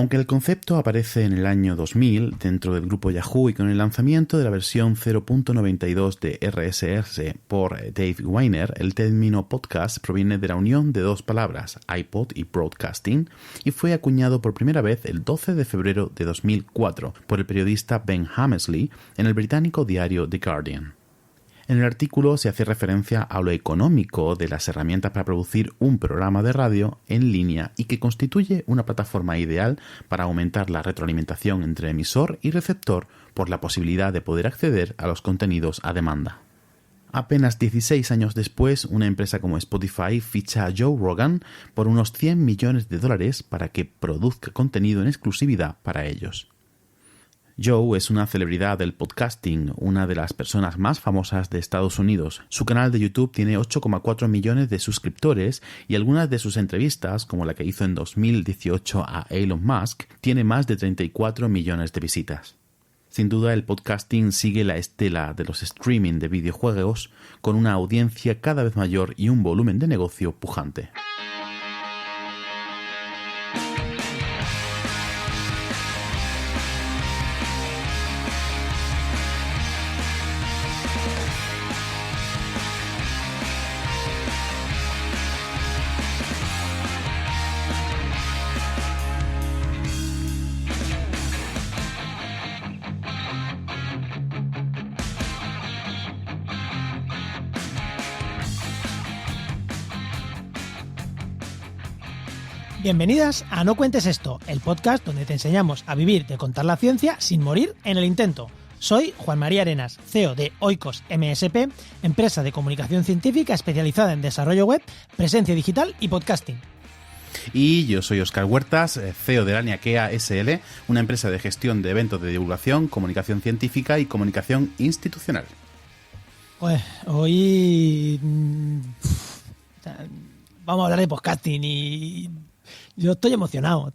Aunque el concepto aparece en el año 2000 dentro del grupo Yahoo y con el lanzamiento de la versión 0.92 de RSS por Dave Winer, el término podcast proviene de la unión de dos palabras, iPod y broadcasting, y fue acuñado por primera vez el 12 de febrero de 2004 por el periodista Ben Hammersley en el británico diario The Guardian. En el artículo se hace referencia a lo económico de las herramientas para producir un programa de radio en línea y que constituye una plataforma ideal para aumentar la retroalimentación entre emisor y receptor por la posibilidad de poder acceder a los contenidos a demanda. Apenas 16 años después, una empresa como Spotify ficha a Joe Rogan por unos $100 millones para que produzca contenido en exclusividad para ellos. Joe es una celebridad del podcasting, una de las personas más famosas de Estados Unidos. Su canal de YouTube tiene 8,4 millones de suscriptores y algunas de sus entrevistas, como la que hizo en 2018 a Elon Musk, tiene más de 34 millones de visitas. Sin duda, el podcasting sigue la estela de los streaming de videojuegos con una audiencia cada vez mayor y un volumen de negocio pujante. Bienvenidas a No Cuentes Esto, el podcast donde te enseñamos a vivir de contar la ciencia sin morir en el intento. Soy Juan María Arenas, CEO de Oikos MSP, empresa de comunicación científica especializada en desarrollo web, presencia digital y podcasting. Y yo soy Óscar Huertas, CEO de Laniakea SL, una empresa de gestión de eventos de divulgación, comunicación científica y comunicación institucional. Pues hoy vamos a hablar de podcasting y yo estoy emocionado.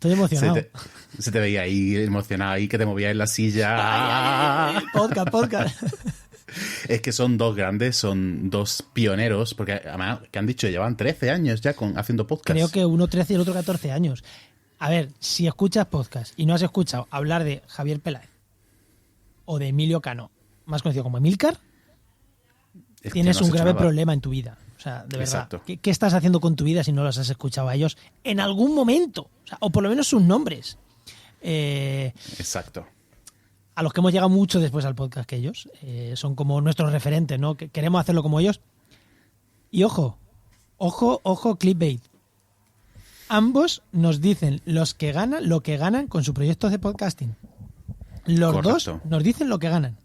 Se te veía ahí emocionado, ahí que te movías en la silla. Ay, podcast. Es que son dos grandes, son dos pioneros, porque además, que han dicho, llevan 13 años ya haciendo podcast. Creo que uno 13 y el otro 14 años. A ver, si escuchas podcast y no has escuchado hablar de Javier Peláez o de Emilio Cano, más conocido como Emilcar, tienes un grave problema en tu vida. O sea, de verdad, ¿qué estás haciendo con tu vida si no los has escuchado a ellos en algún momento? O por lo menos sus nombres. Exacto. A los que hemos llegado mucho después al podcast que ellos. Son como nuestros referentes, ¿no? Que queremos hacerlo como ellos. Y ojo, clickbait. Ambos nos dicen lo que ganan con su proyecto de podcasting. Los dos nos dicen lo que ganan.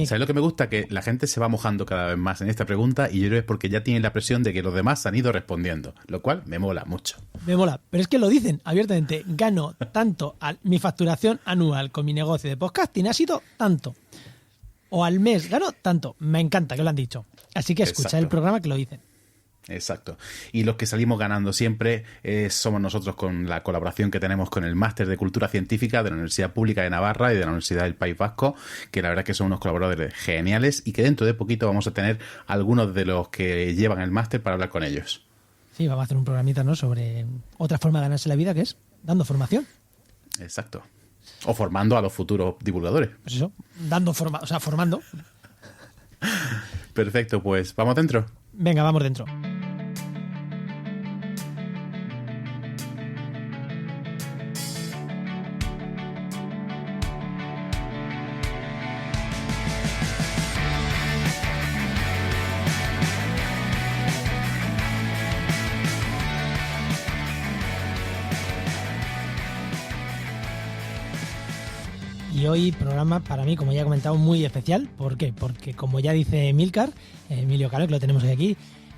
¿Sabes lo que me gusta? Que la gente se va mojando cada vez más en esta pregunta y yo creo que es porque ya tienen la presión de que los demás han ido respondiendo, lo cual me mola mucho. Me mola, pero es que lo dicen abiertamente. Gano tanto, mi facturación anual con mi negocio de podcasting ha sido tanto. O al mes gano tanto. Me encanta que lo han dicho. Así que escuchad el programa que lo dicen. Exacto. Y los que salimos ganando siempre somos nosotros con la colaboración que tenemos con el Máster de Cultura Científica de la Universidad Pública de Navarra y de la Universidad del País Vasco, que la verdad es que son unos colaboradores geniales y que dentro de poquito vamos a tener algunos de los que llevan el máster para hablar con ellos. Sí, vamos a hacer un programita, ¿no?, sobre otra forma de ganarse la vida, que es dando formación. Exacto. O formando a los futuros divulgadores. Pues eso, formando. Perfecto, pues ¿vamos dentro? Venga, vamos dentro. Y hoy programa para mí, como ya he comentado, muy especial. ¿Por qué? Porque como ya dice Emilcar, Emilio Cano, que lo tenemos hoy aquí,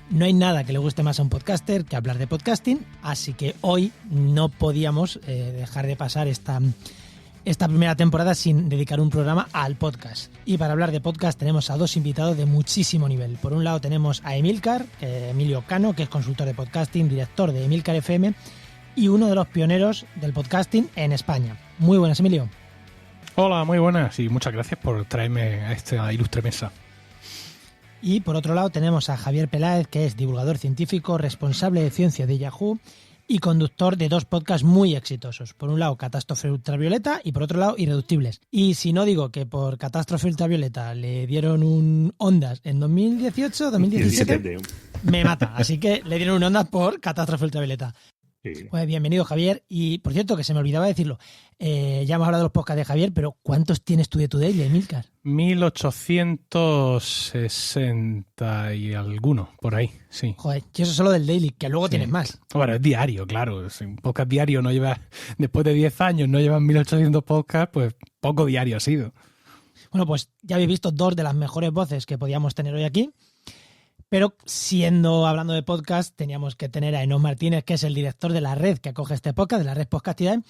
no hay nada que le guste más a un podcaster que hablar de podcasting, así que hoy no podíamos dejar de pasar esta primera temporada sin dedicar un programa al podcast. Y para hablar de podcast tenemos a dos invitados de muchísimo nivel. Por un lado tenemos a Emilcar, Emilio Cano, que es consultor de podcasting, director de Emilcar FM y uno de los pioneros del podcasting en España. Muy buenas, Emilio. Hola, muy buenas y muchas gracias por traerme a esta ilustre mesa. Y por otro lado tenemos a Javier Peláez, que es divulgador científico, responsable de ciencia de Yahoo y conductor de 2 podcasts muy exitosos. Por un lado, Catástrofe Ultravioleta y por otro lado, Irreductibles. Y si no digo que por Catástrofe Ultravioleta le dieron un Ondas en 2018, 2017, me mata. Así que le dieron un Ondas por Catástrofe Ultravioleta. Sí. Pues bienvenido, Javier. Y por cierto, que se me olvidaba decirlo, ya hemos hablado de los podcasts de Javier, pero ¿cuántos tienes tú de tu daily, Emilcar? 1860 y alguno, por ahí, sí. Joder, y eso solo del daily, que luego tienes más. Bueno, es diario, claro. Si un podcast diario no lleva, después de 10 años, no llevan 1800 podcasts, pues poco diario ha sido. Bueno, pues ya habéis visto 2 de las mejores voces que podíamos tener hoy aquí. Pero hablando de podcast, teníamos que tener a Enos Martínez, que es el director de la red que acoge este podcast, de la red Podcastidae.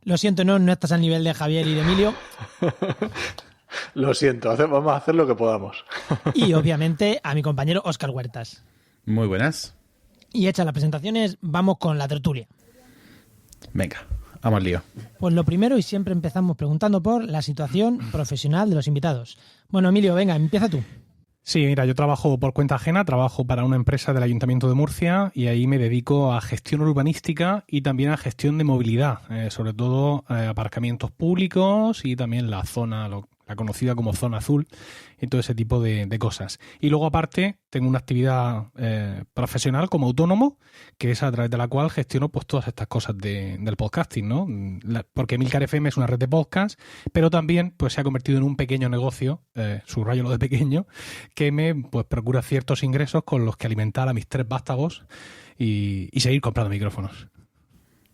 Lo siento, no estás al nivel de Javier y de Emilio. Lo siento, vamos a hacer lo que podamos. Y obviamente a mi compañero Óscar Huertas. Muy buenas. Y hechas las presentaciones, vamos con la tertulia. Venga, vamos al lío. Pues lo primero, y siempre empezamos preguntando por la situación profesional de los invitados. Bueno, Emilio, venga, empieza tú. Sí, mira, yo trabajo por cuenta ajena, trabajo para una empresa del Ayuntamiento de Murcia y ahí me dedico a gestión urbanística y también a gestión de movilidad, sobre todo aparcamientos públicos y también la zona, la conocida como zona azul y todo ese tipo de cosas. Y luego aparte tengo una actividad profesional como autónomo, que es a través de la cual gestiono pues todas estas cosas del podcasting, ¿no? Porque Emilcar FM es una red de podcast, pero también pues se ha convertido en un pequeño negocio, subrayo lo de pequeño, que me pues procura ciertos ingresos con los que alimentar a mis 3 vástagos y seguir comprando micrófonos.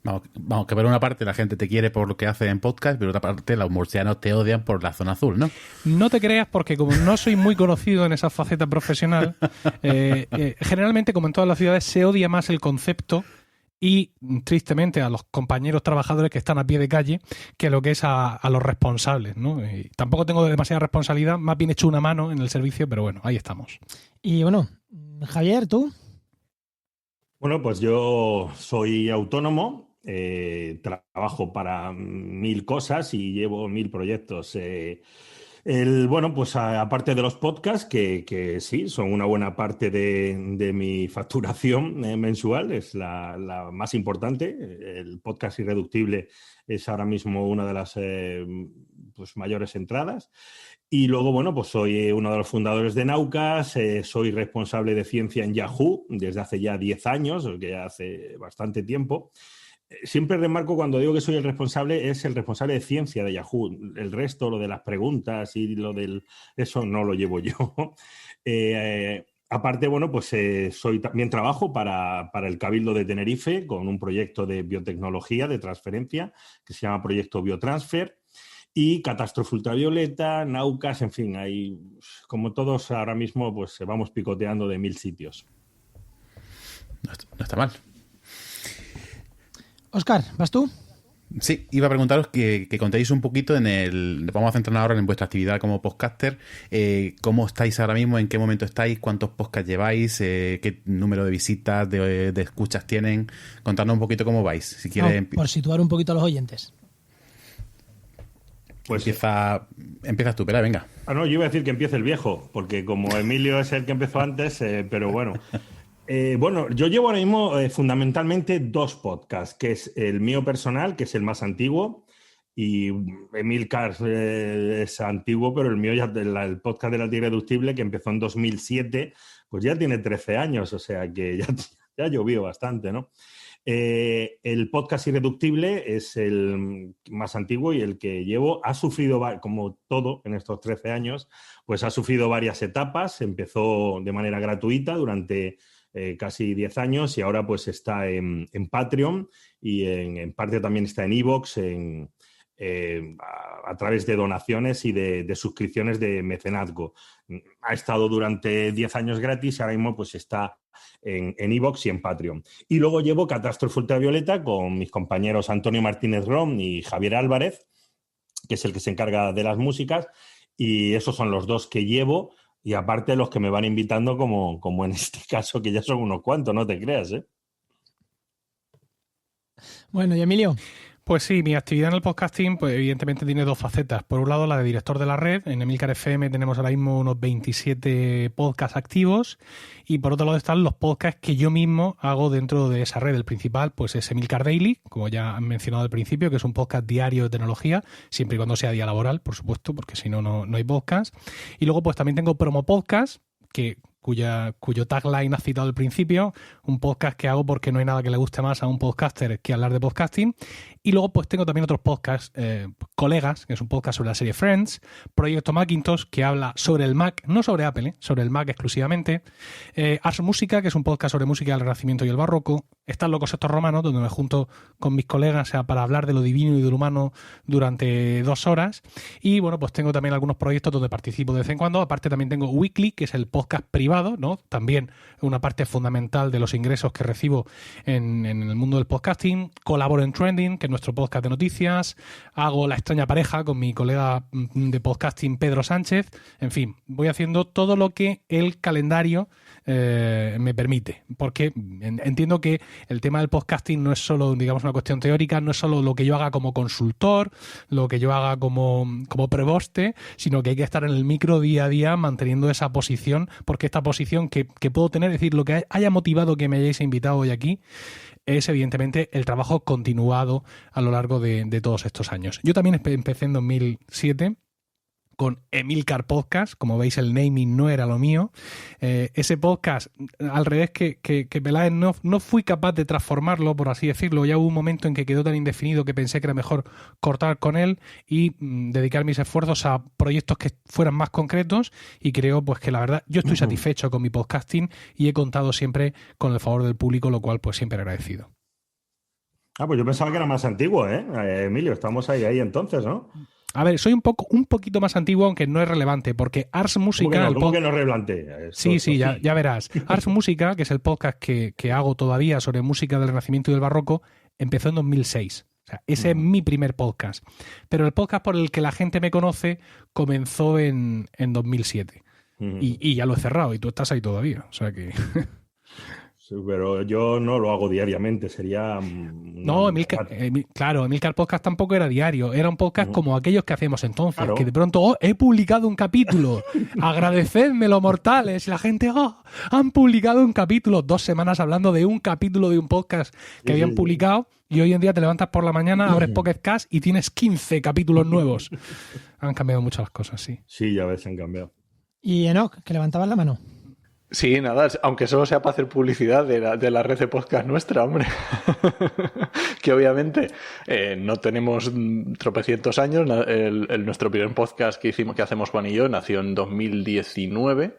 Vamos, que por una parte la gente te quiere por lo que haces en podcast, pero por otra parte los murcianos te odian por la zona azul, ¿no? No te creas, porque como no soy muy conocido en esa faceta profesional, generalmente, como en todas las ciudades, se odia más el concepto y, tristemente, a los compañeros trabajadores que están a pie de calle que lo que es a los responsables, ¿no? Y tampoco tengo demasiada responsabilidad, más bien he hecho una mano en el servicio, pero bueno, ahí estamos. Y bueno, Javier, ¿tú? Bueno, pues yo soy autónomo. Trabajo para 1000 cosas y llevo 1000 proyectos. Bueno, pues aparte de los podcasts, que sí, son una buena parte de mi facturación mensual, es la más importante. El podcast Irreductible es ahora mismo una de las pues mayores entradas. Y luego, bueno, pues soy uno de los fundadores de Naucas, soy responsable de ciencia en Yahoo desde hace ya 10 años, que ya hace bastante tiempo. Siempre remarco cuando digo que soy el responsable, es el responsable de ciencia de Yahoo. El resto, lo de las preguntas y eso no lo llevo yo. Aparte, bueno, pues también trabajo para el Cabildo de Tenerife con un proyecto de biotecnología, de transferencia, que se llama Proyecto Biotransfer. Y Catástrofe Ultravioleta, Naucas, en fin, hay, como todos ahora mismo, pues vamos picoteando de 1000 sitios. No está mal. Óscar, ¿vas tú? Sí, iba a preguntaros que contéis un poquito vamos a centrarnos ahora en vuestra actividad como podcaster, cómo estáis ahora mismo, en qué momento estáis, cuántos podcasts lleváis, qué número de visitas, de escuchas tienen, contadnos un poquito cómo vais, si quieres. Por situar un poquito a los oyentes. Pues empiezas tú, pero venga. No, yo iba a decir que empiece el viejo, porque como Emilio es el que empezó antes, pero bueno. Bueno, yo llevo ahora mismo fundamentalmente 2 podcasts, que es el mío personal, que es el más antiguo, y Emilcar es antiguo, pero el mío ya, el podcast de la Irreductible, que empezó en 2007, pues ya tiene 13 años, o sea que ya llovió bastante, ¿no? El podcast Irreductible es el más antiguo y el que llevo. Ha sufrido, como todo en estos 13 años, pues ha sufrido varias etapas. Empezó de manera gratuita durante casi 10 años y ahora pues está en Patreon y en parte también está en iVoox, a través de donaciones y de suscripciones de mecenazgo. Ha estado durante 10 años gratis y ahora mismo pues está en iVoox y en Patreon. Y luego llevo Catástrofe Ultravioleta con mis compañeros Antonio Martínez Rom y Javier Álvarez, que es el que se encarga de las músicas, y esos son los 2 que llevo, y aparte los que me van invitando como en este caso, que ya son unos cuantos, no te creas, ¿eh? Bueno, y Emilio. Pues sí, mi actividad en el podcasting, pues evidentemente tiene dos facetas. Por un lado, la de director de la red. En Emilcar FM tenemos ahora mismo unos 27 podcasts activos. Y por otro lado están los podcasts que yo mismo hago dentro de esa red. El principal, pues es Emilcar Daily, como ya han mencionado al principio, que es un podcast diario de tecnología, siempre y cuando sea día laboral, por supuesto, porque si no, no hay podcast. Y luego, pues también tengo Promo Podcast, cuyo tagline ha citado al principio, un podcast que hago porque no hay nada que le guste más a un podcaster que hablar de podcasting. Y luego pues tengo también otros podcasts, Colegas, que es un podcast sobre la serie Friends, Proyecto Macintosh, que habla sobre el Mac, no sobre Apple, sobre el Mac exclusivamente, Ars Música, que es un podcast sobre música del Renacimiento y el Barroco, Están locos estos romanos, donde me junto con mis colegas para hablar de lo divino y de lo humano durante 2 horas. Y bueno, pues tengo también algunos proyectos donde participo de vez en cuando. Aparte también tengo Weekly, que es el podcast privado, ¿no? También una parte fundamental de los ingresos que recibo en el mundo del podcasting. Colaboro en Trending, que es nuestro podcast de noticias. Hago La extraña pareja con mi colega de podcasting Pedro Sánchez. En fin, voy haciendo todo lo que el calendario me permite, porque entiendo que el tema del podcasting no es solo, digamos, una cuestión teórica, no es solo lo que yo haga como consultor, lo que yo haga como preboste, sino que hay que estar en el micro día a día manteniendo esa posición, porque esta posición que puedo tener, es decir, lo que haya motivado que me hayáis invitado hoy aquí, es evidentemente el trabajo continuado a lo largo de todos estos años. Yo también empecé en 2007 con Emilcar Podcast. Como veis, el naming no era lo mío. Ese podcast, al revés que Peláez, no fui capaz de transformarlo, por así decirlo. Ya hubo un momento en que quedó tan indefinido que pensé que era mejor cortar con él y dedicar mis esfuerzos a proyectos que fueran más concretos, y creo pues que la verdad yo estoy satisfecho con mi podcasting y he contado siempre con el favor del público, lo cual pues siempre agradecido. Pues yo pensaba que era más antiguo, Emilio, estamos ahí entonces, ¿no? A ver, soy un poquito más antiguo, aunque no es relevante, porque Ars Música... ¿Cómo que no es relevante? Sí, ya verás. Ars Música, que es el podcast que hago todavía sobre música del Renacimiento y del Barroco, empezó en 2006. O sea, ese es mi primer podcast. Pero el podcast por el que la gente me conoce comenzó en 2007. Y ya lo he cerrado, y tú estás ahí todavía. O sea que... Sí, pero yo no lo hago diariamente, sería... No, Emilcar Podcast tampoco era diario, era un podcast como aquellos que hacíamos entonces, claro. Que de pronto, he publicado un capítulo, agradecedmelo, mortales, y la gente, han publicado un capítulo, 2 semanas hablando de un capítulo de un podcast que habían publicado, y hoy en día te levantas por la mañana, abres Pocket Cast y tienes 15 capítulos nuevos. Han cambiado mucho las cosas, sí. Sí, ya ves, han cambiado. Y Enoch, que levantabas la mano. Sí, nada, aunque solo sea para hacer publicidad de la red de podcast nuestra, hombre. Que obviamente no tenemos tropecientos años. Nuestro primer podcast que hacemos Juan y yo nació en 2019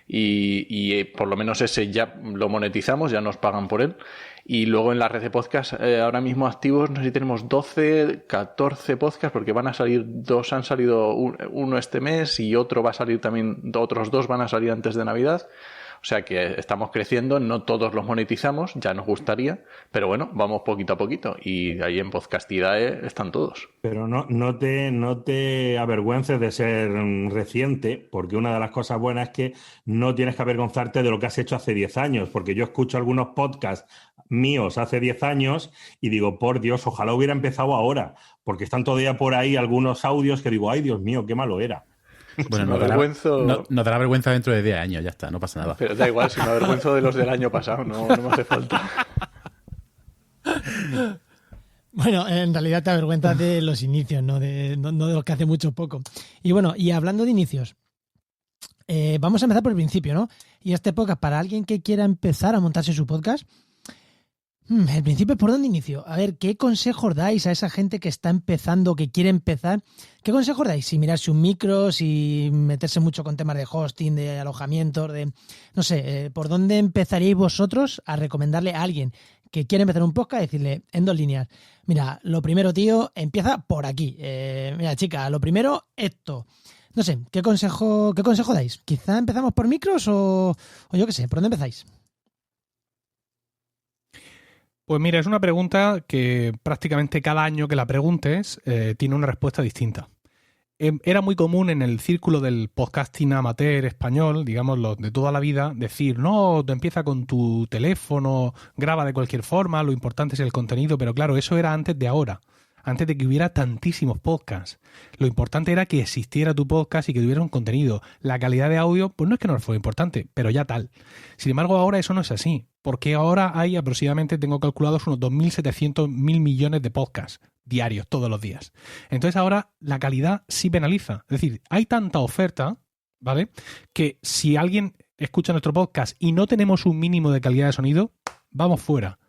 y por lo menos ese ya lo monetizamos, ya nos pagan por él. Y luego en la red de podcast ahora mismo activos, no sé si tenemos 12, 14 podcasts, porque van a salir 2, han salido uno este mes y otro va a salir también, otros 2 van a salir antes de Navidad. O sea que estamos creciendo, no todos los monetizamos, ya nos gustaría, pero bueno, vamos poquito a poquito y ahí en Podcastidae están todos. Pero no te avergüences de ser reciente, porque una de las cosas buenas es que no tienes que avergonzarte de lo que has hecho hace 10 años, porque yo escucho algunos podcasts míos hace 10 años y digo, por Dios, ojalá hubiera empezado ahora, porque están todavía por ahí algunos audios que digo, ay Dios mío, qué malo era. Bueno, nos dará vergüenza dentro de 10 años, ya está, no pasa nada. Pero da igual, si me avergüenzo de los del año pasado, no me hace falta. Bueno, en realidad te avergüenzas de los inicios, no de los que hace mucho poco. Y bueno, y hablando de inicios, vamos a empezar por el principio, ¿no? Y este podcast, para alguien que quiera empezar a montarse su podcast, el principio, ¿por dónde inicio? A ver, ¿qué consejos dais a esa gente que está empezando, que quiere empezar? ¿Qué consejos dais? Si mirarse un micro, si meterse mucho con temas de hosting, de alojamientos, de... No sé, ¿por dónde empezaríais vosotros a recomendarle a alguien que quiere empezar un podcast? Decirle, en 2 líneas, mira, lo primero, tío, empieza por aquí. Mira, chica, lo primero, esto. No sé, ¿qué consejo dais? ¿Quizá empezamos por micros o yo qué sé? ¿Por dónde empezáis? Pues mira, es una pregunta que prácticamente cada año que la preguntes tiene una respuesta distinta. era muy común en el círculo del podcasting amateur español, digamos, los de toda la vida, decir, no, tú empieza con tu teléfono, graba de cualquier forma, lo importante es el contenido, pero claro, eso era antes de ahora, antes de que hubiera tantísimos podcasts. Lo importante era que existiera tu podcast y que tuviera un contenido. La calidad de audio, pues no es que no fuera importante, pero ya tal. Sin embargo, ahora eso no es así, porque ahora hay aproximadamente, tengo calculados, unos 2.700 mil millones de podcasts diarios, todos los días. Entonces ahora la calidad sí penaliza. Es decir, hay tanta oferta, ¿vale?, que si alguien escucha nuestro podcast y no tenemos un mínimo de calidad de sonido, vamos fuera.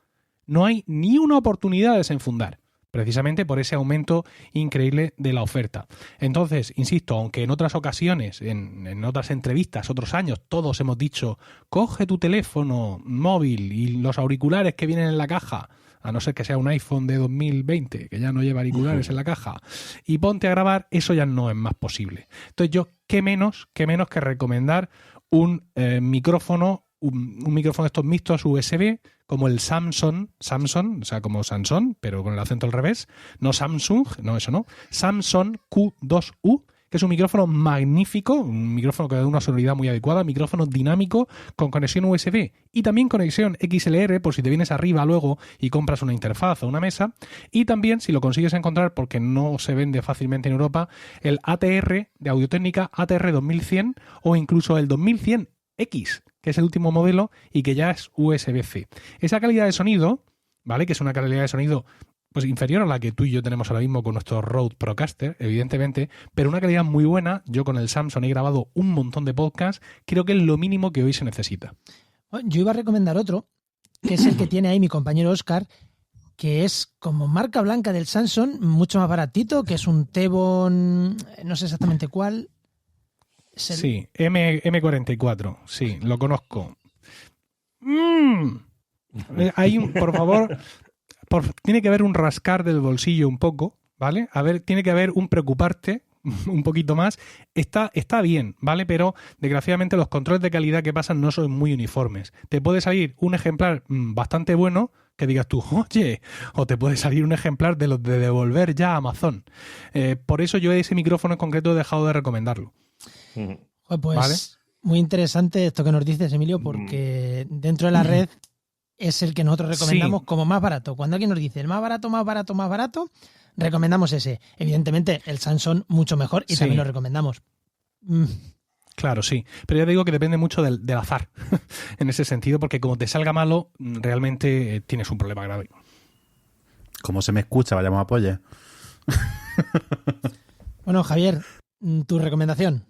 No hay ni una oportunidad de desenfundar, precisamente por ese aumento increíble de la oferta. Entonces, insisto, aunque en otras ocasiones, en otras entrevistas, otros años, todos hemos dicho, coge tu teléfono móvil y los auriculares que vienen en la caja, a no ser que sea un iPhone de 2020, que ya no lleva auriculares en la caja, y ponte a grabar, eso ya no es más posible. Entonces yo, qué menos que recomendar un micrófono, un micrófono de estos mixtos USB, como el Samsung, o sea, como Samsung, pero con el acento al revés, no Samsung, no, eso no, Samsung Q2U, que es un micrófono magnífico, un micrófono que da una sonoridad muy adecuada, micrófono dinámico con conexión USB y también conexión XLR por si te vienes arriba luego y compras una interfaz o una mesa, y también, si lo consigues encontrar porque no se vende fácilmente en Europa, el ATR de Audio-Técnica ATR 2100 o incluso el 2100X, que es el último modelo y que ya es USB-C. Esa calidad de sonido, ¿vale?, que es una calidad de sonido pues inferior a la que tú y yo tenemos ahora mismo con nuestro Rode Procaster, evidentemente, pero una calidad muy buena. Yo con el Samsung he grabado un montón de podcasts, creo que es lo mínimo que hoy se necesita. Yo iba a recomendar otro, que es el que tiene ahí mi compañero Oscar, que es como marca blanca del Samsung, mucho más baratito, que es un Tevon, no sé exactamente cuál. Sí, M44, sí, lo conozco. Hay un, por favor... tiene que haber un rascar del bolsillo un poco, ¿vale? A ver, tiene que haber un preocuparte un poquito más. Está bien, ¿vale? Pero desgraciadamente los controles de calidad que pasan no son muy uniformes. Te puede salir un ejemplar bastante bueno que digas tú, oye, o te puede salir un ejemplar de los de devolver ya a Amazon. Por eso yo ese micrófono en concreto he dejado de recomendarlo. Pues ¿vale? Muy interesante esto que nos dices, Emilio, porque dentro de la red es el que nosotros recomendamos como más barato. Cuando alguien nos dice el más barato, recomendamos ese. Evidentemente, el Samsung mucho mejor y también lo recomendamos. Claro, sí. Pero ya te digo que depende mucho del azar en ese sentido, porque como te salga malo, realmente tienes un problema grave. ¿Cómo se me escucha? Vayamos a apoyar. Bueno, Javier, tu recomendación.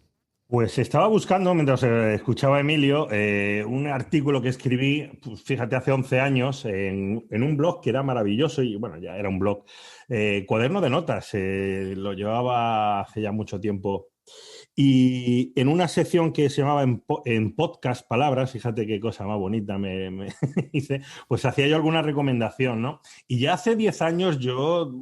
Pues estaba buscando, mientras escuchaba a Emilio, un artículo que escribí, pues fíjate, hace 11 años, en un blog que era maravilloso, y bueno, ya era un blog, Cuaderno de Notas, lo llevaba hace ya mucho tiempo, y en una sección que se llamaba en podcast palabras, fíjate qué cosa más bonita me hice, pues hacía yo alguna recomendación, ¿no? Y ya hace 10 años yo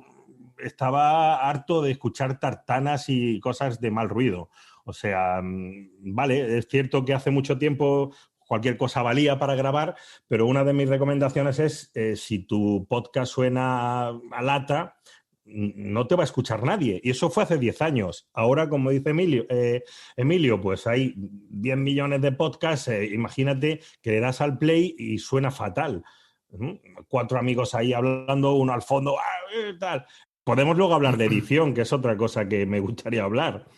estaba harto de escuchar tartanas y cosas de mal ruido. O sea, vale, es cierto que hace mucho tiempo cualquier cosa valía para grabar, pero una de mis recomendaciones es, si tu podcast suena a lata, no te va a escuchar nadie. Y eso fue hace 10 años. Ahora, como dice Emilio, pues hay 10 millones de podcasts. Imagínate que le das al play y suena fatal. 4 amigos ahí hablando, uno al fondo, tal. Podemos luego hablar de edición, que es otra cosa que me gustaría hablar.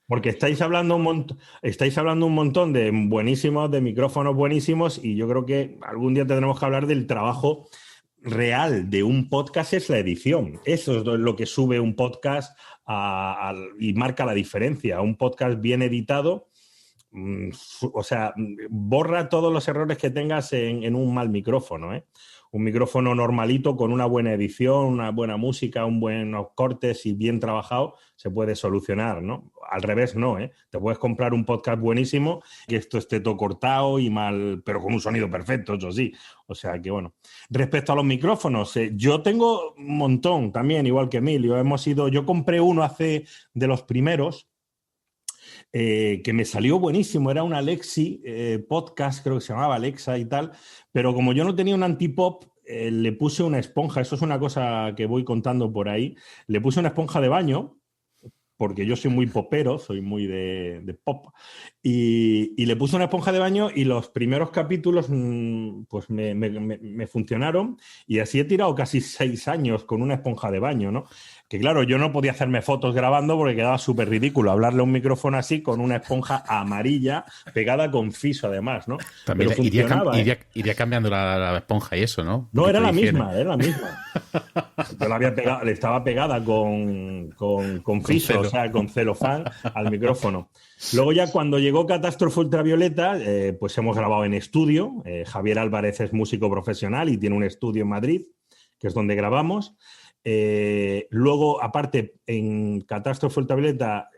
Porque estáis hablando un montón de buenísimos, de micrófonos buenísimos, y yo creo que algún día tendremos que hablar del trabajo real de un podcast, es la edición. Eso es lo que sube un podcast y marca la diferencia. Un podcast bien editado, o sea, borra todos los errores que tengas en un mal micrófono, ¿eh? Un micrófono normalito con una buena edición, una buena música, buenos cortes y bien trabajado, se puede solucionar, ¿no? Al revés no, ¿eh? Te puedes comprar un podcast buenísimo que esto esté todo cortado y mal, pero con un sonido perfecto, eso sí. O sea que, bueno. Respecto a los micrófonos, yo tengo un montón también, igual que Emilio. Yo compré uno hace de los primeros, que me salió buenísimo, era un Alexi podcast, creo que se llamaba Alexa y tal, pero como yo no tenía un antipop, le puse una esponja, eso es una cosa que voy contando por ahí, le puse una esponja de baño porque yo soy muy popero, soy muy de pop, y le puse una esponja de baño y los primeros capítulos pues me funcionaron, y así he tirado casi 6 años con una esponja de baño, ¿no? Que claro, yo no podía hacerme fotos grabando porque quedaba súper ridículo hablarle a un micrófono así con una esponja amarilla pegada con fiso además, ¿no? También Pero funcionaba, iría cambiando la esponja y eso, ¿no? No, era la higiene. misma, era la misma. Yo la había pegado, le estaba pegada con fiso, celo. o sea, con celofán al micrófono. Luego ya cuando llegó Catástrofe Ultravioleta, pues hemos grabado en estudio. Javier Álvarez es músico profesional y tiene un estudio en Madrid, que es donde grabamos. Luego, aparte, en Catástrofe Ultravioleta,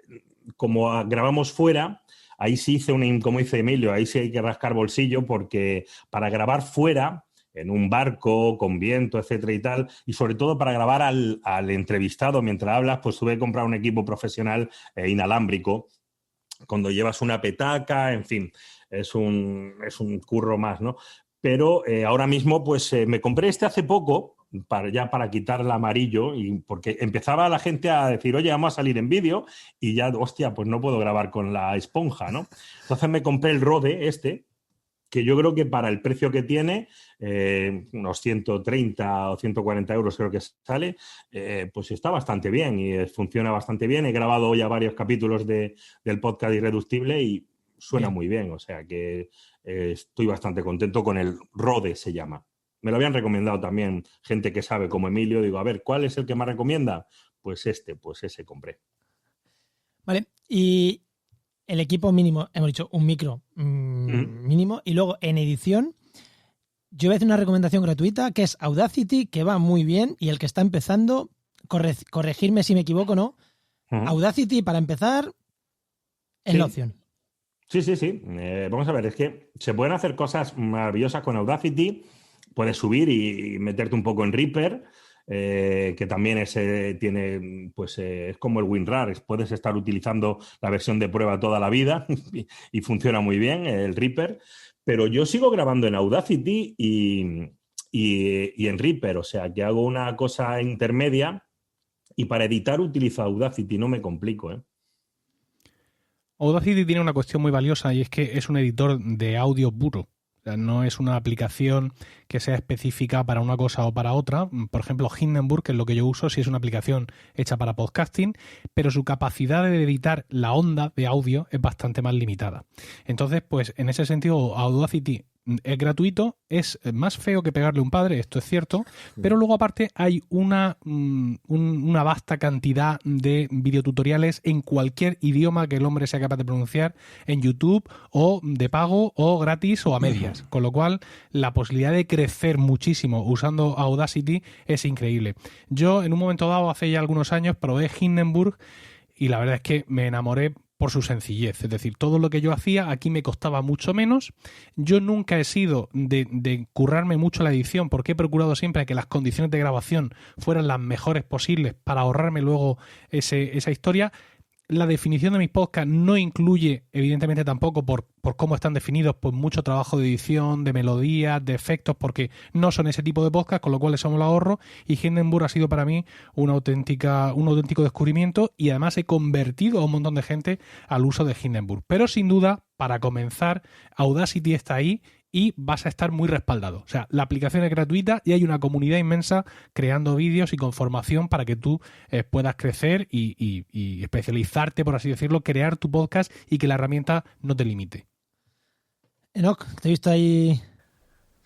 como grabamos fuera, ahí sí hice como dice Emilio, ahí sí hay que rascar bolsillo, porque para grabar fuera, en un barco, con viento, etcétera y tal, y sobre todo para grabar al entrevistado mientras hablas, pues tuve que comprar un equipo profesional inalámbrico, cuando llevas una petaca, en fin, es un curro más, ¿no? Pero ahora mismo, pues me compré este hace poco, para quitar el amarillo, y porque empezaba la gente a decir, oye, vamos a salir en vídeo, y ya, hostia, pues no puedo grabar con la esponja, ¿no? Entonces me compré el Rode que yo creo que para el precio que tiene, unos 130 o 140 euros creo que sale, pues está bastante bien y funciona bastante bien. He grabado ya varios capítulos del podcast Irreductible y suena muy bien, o sea que estoy bastante contento con el Rode, se llama. Me lo habían recomendado también gente que sabe, como Emilio. Digo, a ver, ¿cuál es el que más recomienda? Pues ese compré. Vale, y el equipo mínimo, hemos dicho un micro mínimo, y luego en edición yo voy a hacer una recomendación gratuita que es Audacity, que va muy bien, y el que está empezando, corregirme si me equivoco, ¿no? Audacity, para empezar, es la opción. Sí. Vamos a ver, es que se pueden hacer cosas maravillosas con Audacity. Puedes subir y meterte un poco en Reaper, que también tiene, pues es como el WinRAR. Puedes estar utilizando la versión de prueba toda la vida y funciona muy bien el Reaper. Pero yo sigo grabando en Audacity y en Reaper, o sea, que hago una cosa intermedia, y para editar utilizo Audacity, no me complico, ¿eh? Audacity tiene una cuestión muy valiosa, y es que es un editor de audio puro. O sea, no es una aplicación que sea específica para una cosa o para otra. Por ejemplo, Hindenburg, que es lo que yo uso, sí es una aplicación hecha para podcasting, pero su capacidad de editar la onda de audio es bastante más limitada. Entonces, pues en ese sentido, Audacity es gratuito, es más feo que pegarle un padre, esto es cierto, pero luego aparte hay una vasta cantidad de videotutoriales en cualquier idioma que el hombre sea capaz de pronunciar en YouTube, o de pago, o gratis, o a medias, con lo cual la posibilidad de crecer muchísimo usando Audacity es increíble. Yo en un momento dado, hace ya algunos años, probé Hindenburg y la verdad es que me enamoré por su sencillez. Es decir, todo lo que yo hacía aquí me costaba mucho menos. Yo nunca he sido de currarme mucho la edición, porque he procurado siempre que las condiciones de grabación fueran las mejores posibles para ahorrarme luego esa historia. La definición de mis podcasts no incluye, evidentemente tampoco por cómo están definidos, pues mucho trabajo de edición, de melodías, de efectos, porque no son ese tipo de podcast, con lo cual eso me lo ahorro. Y Hindenburg ha sido para mí un auténtico descubrimiento, y además he convertido a un montón de gente al uso de Hindenburg. Pero sin duda, para comenzar, Audacity está ahí y vas a estar muy respaldado. O sea, la aplicación es gratuita y hay una comunidad inmensa creando vídeos y con formación para que tú puedas crecer y especializarte, por así decirlo, crear tu podcast y que la herramienta no te limite. Enoch, te he visto ahí.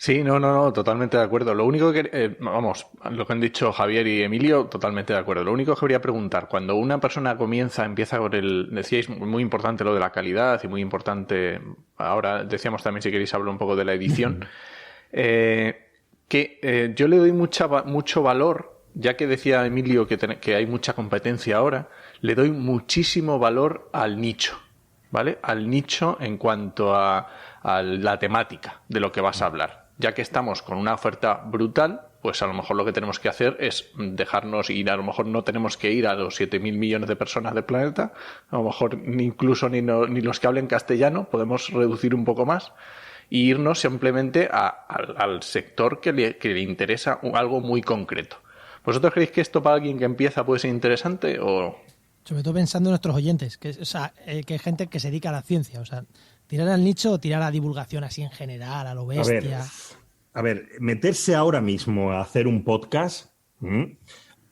Sí, no, totalmente de acuerdo. Lo único que, lo que han dicho Javier y Emilio, totalmente de acuerdo. Lo único que quería preguntar, cuando una persona empieza con decíais muy importante lo de la calidad, y muy importante, ahora decíamos también, si queréis hablar un poco de la edición, yo le doy mucho valor, ya que decía Emilio que hay mucha competencia ahora, le doy muchísimo valor al nicho, ¿vale? Al nicho en cuanto a la temática de lo que vas a hablar. Ya que estamos con una oferta brutal, pues a lo mejor lo que tenemos que hacer es dejarnos ir. A lo mejor no tenemos que ir a los 7.000 millones de personas del planeta, a lo mejor incluso ni los que hablen castellano, podemos reducir un poco más e irnos simplemente al sector que le interesa algo muy concreto. ¿Vosotros creéis que esto para alguien que empieza puede ser interesante o...? Sobre todo pensando en nuestros oyentes, que hay gente que se dedica a la ciencia. O sea, ¿tirar al nicho o tirar a divulgación así en general, a lo bestia? A ver, meterse ahora mismo a hacer un podcast,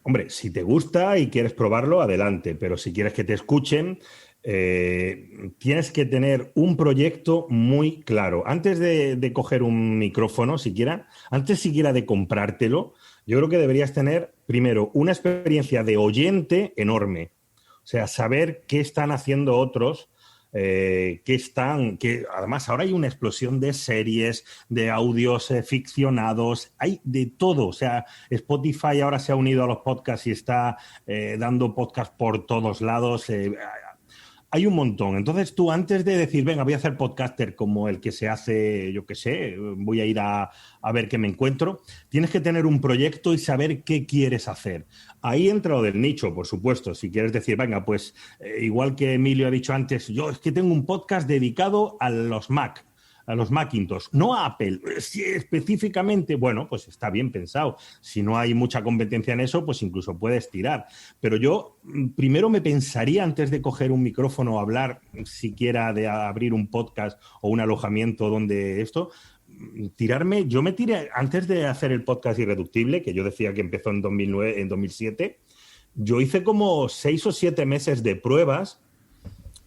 hombre, si te gusta y quieres probarlo, adelante, pero si quieres que te escuchen, tienes que tener un proyecto muy claro. Antes de coger un micrófono, antes siquiera de comprártelo, yo creo que deberías tener, primero, una experiencia de oyente enorme. O sea, saber qué están haciendo otros, que además ahora hay una explosión de series, de audios ficcionados, hay de todo. O sea, Spotify ahora se ha unido a los podcasts y está dando podcasts por todos lados. Hay un montón. Entonces tú, antes de decir, venga, voy a hacer podcaster como el que se hace, yo qué sé, voy a ir a ver qué me encuentro, tienes que tener un proyecto y saber qué quieres hacer. Ahí entra lo del nicho, por supuesto. Si quieres decir, venga, pues igual que Emilio ha dicho antes, yo es que tengo un podcast dedicado a los Mac, a los Macintosh, no a Apple. Si específicamente, bueno, pues está bien pensado. Si no hay mucha competencia en eso, pues incluso puedes tirar. Pero yo primero me pensaría antes de coger un micrófono o hablar siquiera de abrir un podcast o un alojamiento donde yo me tiré antes de hacer el podcast Irreductible, que yo decía que empezó en 2009, en 2007, yo hice como 6 o 7 meses de pruebas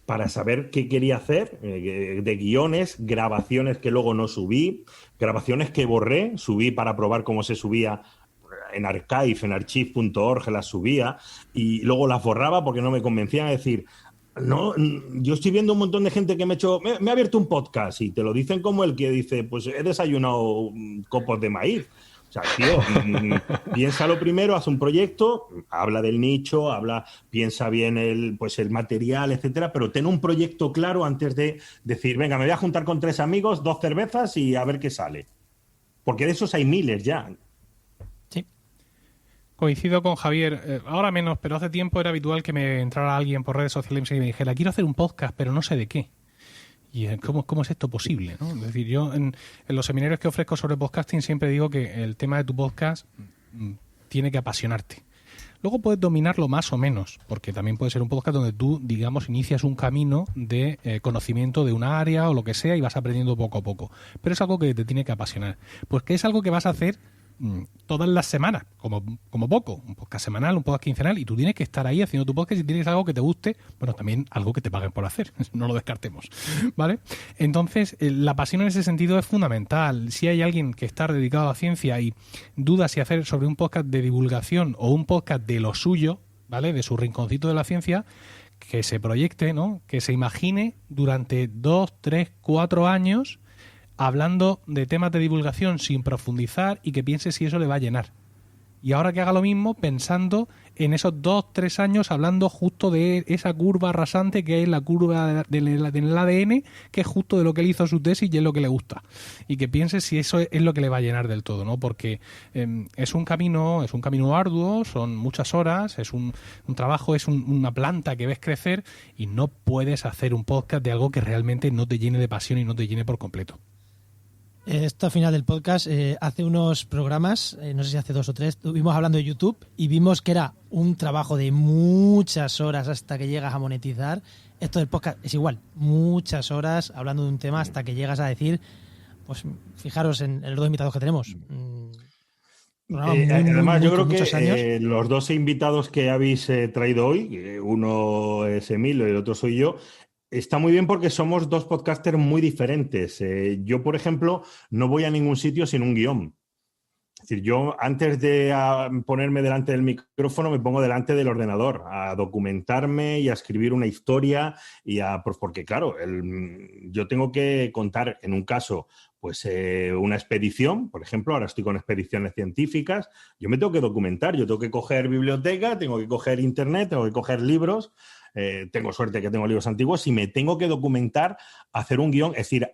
para saber qué quería hacer, de guiones, grabaciones que luego no subí, grabaciones que borré, subí para probar cómo se subía en Archive, en archive.org las subía y luego las borraba porque no me convencían. Es decir, no, yo estoy viendo un montón de gente que me ha abierto un podcast y te lo dicen como el que dice, pues he desayunado copos de maíz. O sea, tío, piénsalo primero, haz un proyecto, habla del nicho, piensa bien el material, etcétera, pero ten un proyecto claro antes de decir, venga, me voy a juntar con 3 amigos, 2 cervezas y a ver qué sale. Porque de esos hay miles ya. Sí. Coincido con Javier, ahora menos, pero hace tiempo era habitual que me entrara alguien por redes sociales y me dijera, quiero hacer un podcast, pero no sé de qué. Y ¿cómo es esto posible, ¿no? Es decir, yo en los seminarios que ofrezco sobre podcasting siempre digo que el tema de tu podcast tiene que apasionarte. Luego puedes dominarlo más o menos, porque también puede ser un podcast donde tú, digamos, inicias un camino de conocimiento de una área o lo que sea y vas aprendiendo poco a poco. Pero es algo que te tiene que apasionar. Pues que es algo que vas a hacer todas las semanas, como poco, un podcast semanal, un podcast quincenal, y tú tienes que estar ahí haciendo tu podcast y tienes algo que te guste, bueno, también algo que te paguen por hacer, no lo descartemos, ¿vale? Entonces, la pasión en ese sentido es fundamental. Si hay alguien que está dedicado a la ciencia y duda si hacer sobre un podcast de divulgación o un podcast de lo suyo, ¿vale? De su rinconcito de la ciencia, que se proyecte, ¿no? Que se imagine durante 2, 3, 4 años hablando de temas de divulgación sin profundizar y que piense si eso le va a llenar. Y ahora que haga lo mismo pensando en esos 2, 3 años hablando justo de esa curva rasante que es la curva del ADN, que es justo de lo que él hizo su tesis y es lo que le gusta. Y que piense si eso es lo que le va a llenar del todo, ¿no? Porque es un camino arduo, son muchas horas, es un trabajo, es una planta que ves crecer y no puedes hacer un podcast de algo que realmente no te llene de pasión y no te llene por completo. Esto al final del podcast, hace unos programas, no sé si hace 2 o 3, estuvimos hablando de YouTube y vimos que era un trabajo de muchas horas hasta que llegas a monetizar. Esto del podcast es igual, muchas horas hablando de un tema hasta que llegas a decir, pues fijaros en los 2 invitados que tenemos. Además, yo creo que los 2 invitados que habéis traído hoy, uno es Emilio y el otro soy yo, está muy bien porque somos 2 podcasters muy diferentes. Yo, por ejemplo, no voy a ningún sitio sin un guión. Es decir, yo antes de ponerme delante del micrófono me pongo delante del ordenador a documentarme y a escribir una historia pues porque, claro, yo tengo que contar en un caso pues una expedición, por ejemplo, ahora estoy con expediciones científicas, yo me tengo que documentar, yo tengo que coger biblioteca, tengo que coger internet, tengo que coger libros. Tengo suerte que tengo libros antiguos y me tengo que documentar, hacer un guión. Es decir,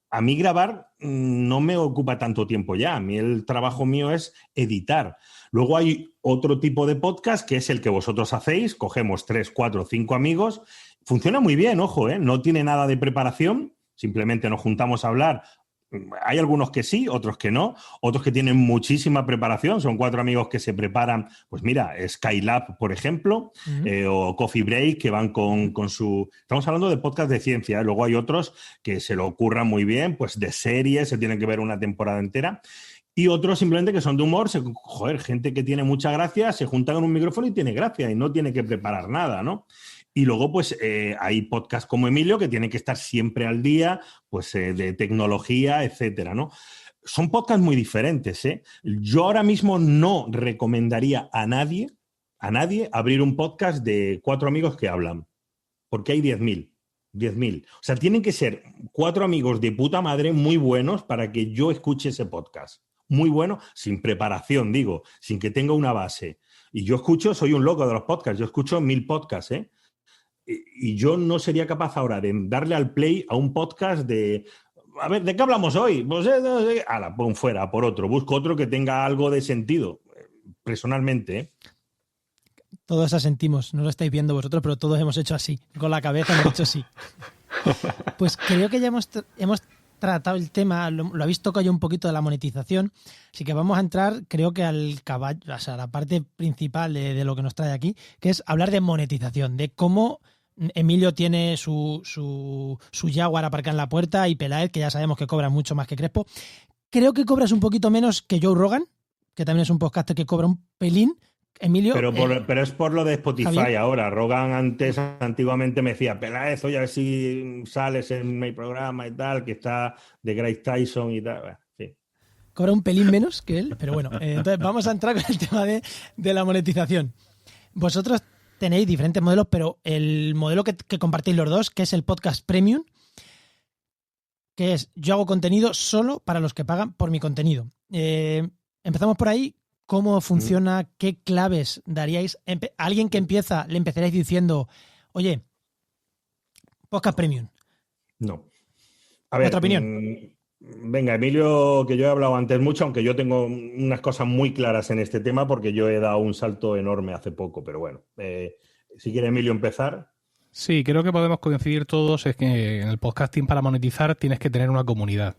a mí grabar no me ocupa tanto tiempo ya. A mí el trabajo mío es editar. Luego hay otro tipo de podcast que es el que vosotros hacéis. Cogemos 3, 4, 5 amigos. Funciona muy bien, ojo, no tiene nada de preparación. Simplemente nos juntamos a hablar Hay algunos que sí, otros que no, otros que tienen muchísima preparación. Son 4 amigos que se preparan, pues mira, Skylab, por ejemplo, o Coffee Break, que van con su... Estamos hablando de podcast de ciencia, ¿eh? Luego hay otros que se lo ocurran muy bien, pues de series, se tienen que ver una temporada entera. Y otros simplemente que son de humor, gente que tiene mucha gracia, se junta con un micrófono y tiene gracia y no tiene que preparar nada, ¿no? Y luego, pues, hay podcasts como Emilio que tienen que estar siempre al día, pues, de tecnología, etcétera, ¿no? Son podcasts muy diferentes, ¿eh? Yo ahora mismo no recomendaría a nadie abrir un podcast de 4 amigos que hablan, porque hay 10.000. O sea, tienen que ser 4 amigos de puta madre muy buenos para que yo escuche ese podcast. Muy bueno, sin preparación, digo, sin que tenga una base. Y yo soy un loco de los podcasts, yo escucho 1000 podcasts, ¿eh? Y yo no sería capaz ahora de darle al play a un podcast de... A ver, ¿de qué hablamos hoy? Pues, ala, pon fuera, por otro. Busco otro que tenga algo de sentido, personalmente, ¿eh? Todos asentimos, no lo estáis viendo vosotros, pero todos hemos hecho así. Con la cabeza hemos hecho así. Pues creo que ya hemos tratado el tema, lo habéis tocado ya un poquito de la monetización, así que vamos a entrar, creo que al caballo, o sea, la parte principal de lo que nos trae aquí, que es hablar de monetización, de cómo Emilio tiene su Jaguar aparcado en la puerta y Peláez, que ya sabemos que cobra mucho más que Crespo. Creo que cobras un poquito menos que Joe Rogan, que también es un podcaster que cobra un pelín. Emilio, pero es por lo de Spotify. Javier. Ahora. Rogan antiguamente me decía, Peláez, oye, a ver si sales en mi programa y tal, que está de Grace Tyson y tal. Bueno, sí. Cobra un pelín menos que él, pero bueno, entonces vamos a entrar con el tema de la monetización. Vosotros tenéis diferentes modelos, pero el modelo que compartís los dos, que es el podcast premium, que es yo hago contenido solo para los que pagan por mi contenido. Empezamos por ahí. ¿Cómo funciona? ¿Qué claves daríais? A alguien que empieza, le empezaréis diciendo, oye, podcast premium. No. A ver, ¿otra opinión? Venga, Emilio, que yo he hablado antes mucho, aunque yo tengo unas cosas muy claras en este tema porque yo he dado un salto enorme hace poco, pero bueno, si quiere Emilio empezar. Sí, creo que podemos coincidir todos es que en el podcasting para monetizar tienes que tener una comunidad.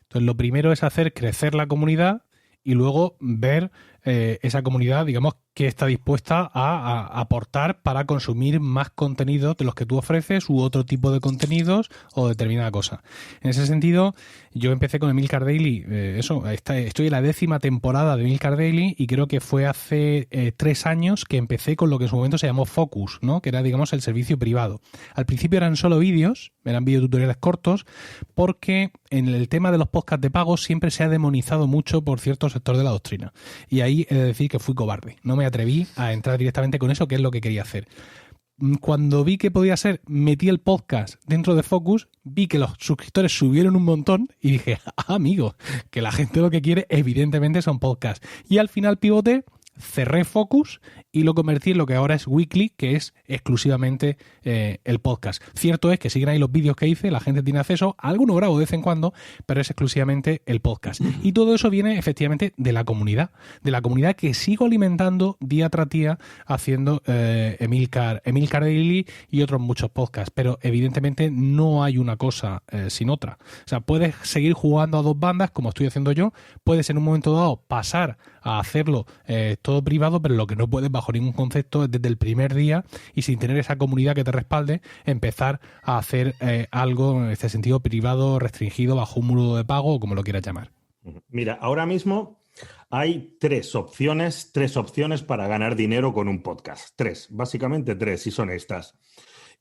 Entonces, lo primero es hacer crecer la comunidad y luego ver esa comunidad, digamos, que está dispuesta a aportar para consumir más contenidos de los que tú ofreces u otro tipo de contenidos o determinada cosa. En ese sentido, yo empecé con Emilcar Daily, estoy en la 10ª temporada de Emilcar Daily y creo que fue hace 3 años que empecé con lo que en su momento se llamó Focus, ¿no? Que era, digamos, el servicio privado. Al principio eran solo vídeos, eran videotutoriales cortos, porque en el tema de los podcasts de pago siempre se ha demonizado mucho por cierto sector de la doctrina. Y ahí he de decir que fui cobarde. No me atreví a entrar directamente con eso, que es lo que quería hacer. Cuando vi que podía ser, metí el podcast dentro de Focus, vi que los suscriptores subieron un montón y dije, amigo, que la gente lo que quiere evidentemente son podcasts. Y al final pivoté, cerré Focus y lo convertí en lo que ahora es Weekly, que es exclusivamente el podcast. Cierto es que siguen ahí los vídeos que hice, la gente tiene acceso, a alguno grabo de vez en cuando, pero es exclusivamente el podcast. Y todo eso viene efectivamente de la comunidad que sigo alimentando día tras día haciendo Emilcar Daily y otros muchos podcasts, pero evidentemente no hay una cosa sin otra. O sea, puedes seguir jugando a 2 bandas como estoy haciendo yo, puedes en un momento dado pasar a hacerlo todo privado, pero lo que no puedes bajo ningún concepto es desde el primer día y sin tener esa comunidad que te respalde, empezar a hacer algo en este sentido privado, restringido, bajo un muro de pago o como lo quieras llamar. Mira, ahora mismo hay 3 opciones para ganar dinero con un podcast. 3, básicamente 3, y son estas.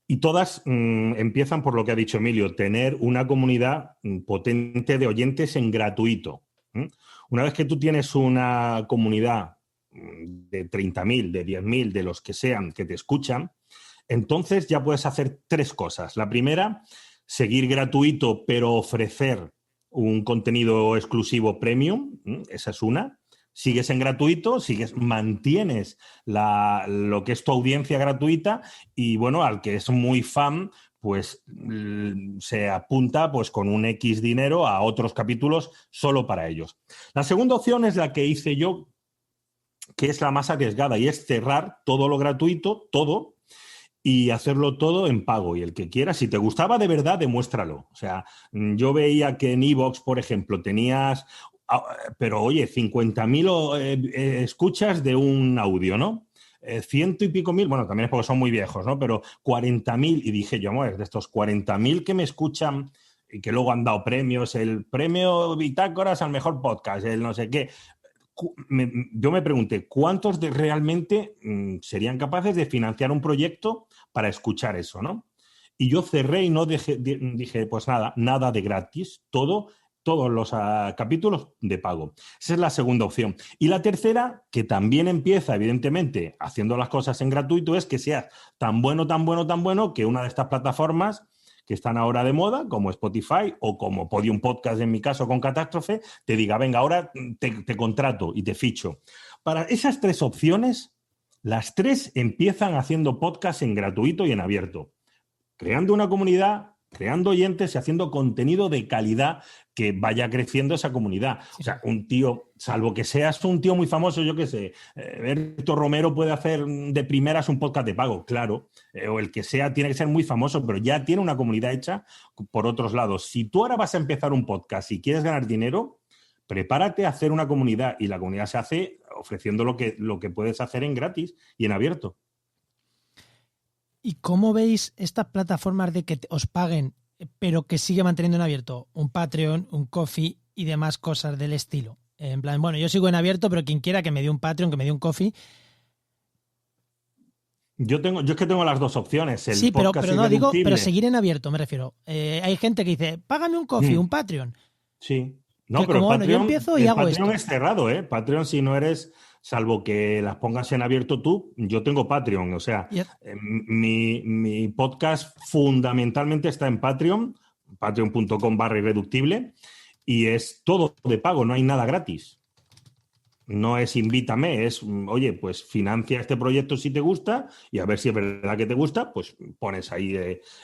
Y todas empiezan por lo que ha dicho Emilio, tener una comunidad potente de oyentes en gratuito. Una vez que tú tienes una comunidad de 30.000, de 10.000, de los que sean que te escuchan, entonces ya puedes hacer 3 cosas. La primera, seguir gratuito, pero ofrecer un contenido exclusivo premium. Esa es una. Sigues en gratuito, mantienes lo que es tu audiencia gratuita y, bueno, al que es muy fan, pues se apunta pues con un X dinero a otros capítulos solo para ellos. La segunda opción es la que hice yo, que es la más arriesgada, y es cerrar todo lo gratuito, todo, y hacerlo todo en pago. Y el que quiera, si te gustaba de verdad, demuéstralo. O sea, yo veía que en iVoox, por ejemplo, tenías, pero oye, 50.000 escuchas de un audio, ¿no? 100 y pico mil, bueno, también es porque son muy viejos, ¿no? Pero 40.000, y dije yo, de estos 40.000 que me escuchan y que luego han dado premios, el premio Bitácoras al mejor podcast, el no sé qué. Yo me pregunté, ¿cuántos realmente serían capaces de financiar un proyecto para escuchar eso, ¿no? Y yo cerré y no dije, pues nada de gratis, todos los capítulos de pago. Esa es la segunda opción. Y la tercera, que también empieza, evidentemente, haciendo las cosas en gratuito, es que seas tan bueno que una de estas plataformas que están ahora de moda, como Spotify o como Podium Podcast, en mi caso, con Catástrofe, te diga, venga, ahora te contrato y te ficho. Para esas tres opciones, las tres empiezan haciendo podcast en gratuito y en abierto, creando una comunidad, creando oyentes y haciendo contenido de calidad que vaya creciendo esa comunidad. O sea, un tío, salvo que seas un tío muy famoso, yo qué sé, Berto Romero puede hacer de primeras un podcast de pago, claro, o el que sea tiene que ser muy famoso, pero ya tiene una comunidad hecha por otros lados. Si tú ahora vas a empezar un podcast y quieres ganar dinero, prepárate a hacer una comunidad, y la comunidad se hace ofreciendo lo que puedes hacer en gratis y en abierto. ¿Y cómo veis estas plataformas de que os paguen, pero que sigue manteniendo en abierto un Patreon, un Ko-fi y demás cosas del estilo? En plan, bueno, yo sigo en abierto, pero quien quiera que me dé un Patreon, que me dé un Ko-fi. Yo es que tengo las dos opciones. El sí, pero no digo, pero seguir en abierto, me refiero. Hay gente que dice, págame un Ko-fi, un Patreon. Sí. No, pero como, Patreon, bueno, yo empiezo y hago Patreon esto. es cerrado, ¿eh? Patreon, si no eres, salvo que las pongas en abierto tú, yo tengo Patreon. O sea, mi podcast fundamentalmente está en Patreon, patreon.com/irreductible, y es todo de pago, no hay nada gratis. No es invítame, es, oye, pues financia este proyecto si te gusta, y a ver si es verdad que te gusta, pues pones ahí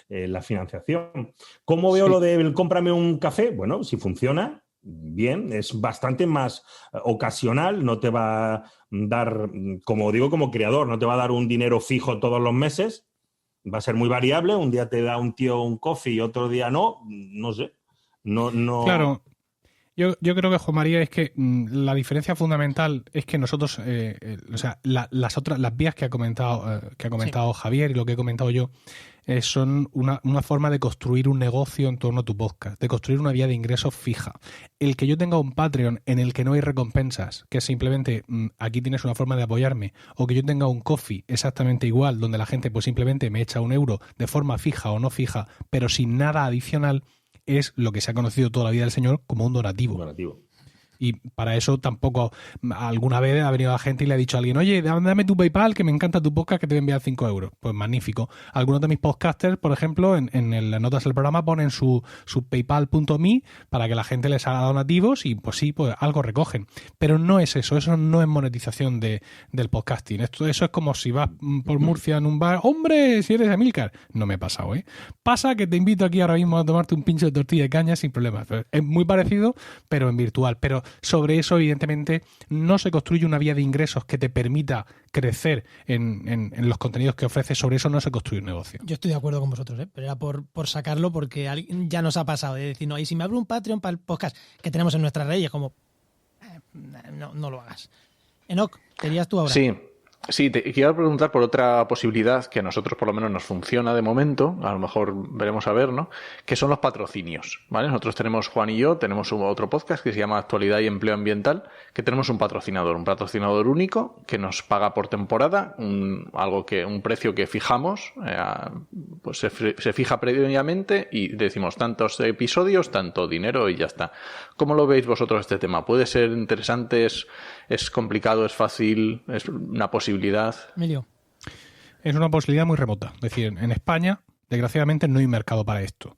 la financiación. ¿Cómo veo lo de cómprame un café? Bueno, si funciona bien, es bastante más ocasional, no te va a dar, como digo, como creador, no te va a dar un dinero fijo todos los meses, va a ser muy variable, un día te da un tío un coffee y otro día no sé. No. Claro. Yo creo que, Juan María, es que la diferencia fundamental es que nosotros, o sea, las vías que ha comentado Javier y lo que he comentado yo, son una forma de construir un negocio en torno a tu podcast, de construir una vía de ingresos fija. El que yo tenga un Patreon en el que no hay recompensas, que simplemente aquí tienes una forma de apoyarme, o que yo tenga un Ko-fi exactamente igual, donde la gente pues simplemente me echa €1 de forma fija o no fija, pero sin nada adicional, es lo que se ha conocido toda la vida del señor como un donativo. Y para eso tampoco, alguna vez ha venido la gente y le ha dicho a alguien, oye, dame tu PayPal, que me encanta tu podcast, que te voy a enviar €5. Pues magnífico. Algunos de mis podcasters, por ejemplo, en las notas del programa ponen su paypal.me para que la gente les haga donativos y pues sí, pues algo recogen. Pero no es eso no es monetización del podcasting. Eso es como si vas por Murcia en un bar, ¡hombre, si eres Amilcar! No me he pasado, ¿eh? Pasa que te invito aquí ahora mismo a tomarte un pincho de tortilla de caña sin problemas. Es muy parecido, pero en virtual. Pero sobre eso, evidentemente, no se construye una vía de ingresos que te permita crecer en los contenidos que ofreces. Sobre eso no se construye un negocio. Yo estoy de acuerdo con vosotros, pero era por sacarlo porque ya nos ha pasado de decir, no, y si me abro un Patreon para el podcast que tenemos en nuestras redes, como, no lo hagas. Enoch, ¿querías tú ahora? Sí, te quiero preguntar por otra posibilidad que a nosotros por lo menos nos funciona de momento, a lo mejor veremos a ver, ¿no? Que son los patrocinios, ¿vale? Nosotros tenemos, Juan y yo, tenemos otro podcast que se llama Actualidad y Empleo Ambiental, que tenemos un patrocinador único que nos paga por temporada, un precio que fijamos, pues se fija previamente y decimos tantos episodios, tanto dinero y ya está. ¿Cómo lo veis vosotros este tema? ¿Puede ser interesante? ¿Es complicado? ¿Es fácil? ¿Es una posibilidad? Emilio. Es una posibilidad muy remota. Es decir, en España, desgraciadamente, no hay mercado para esto.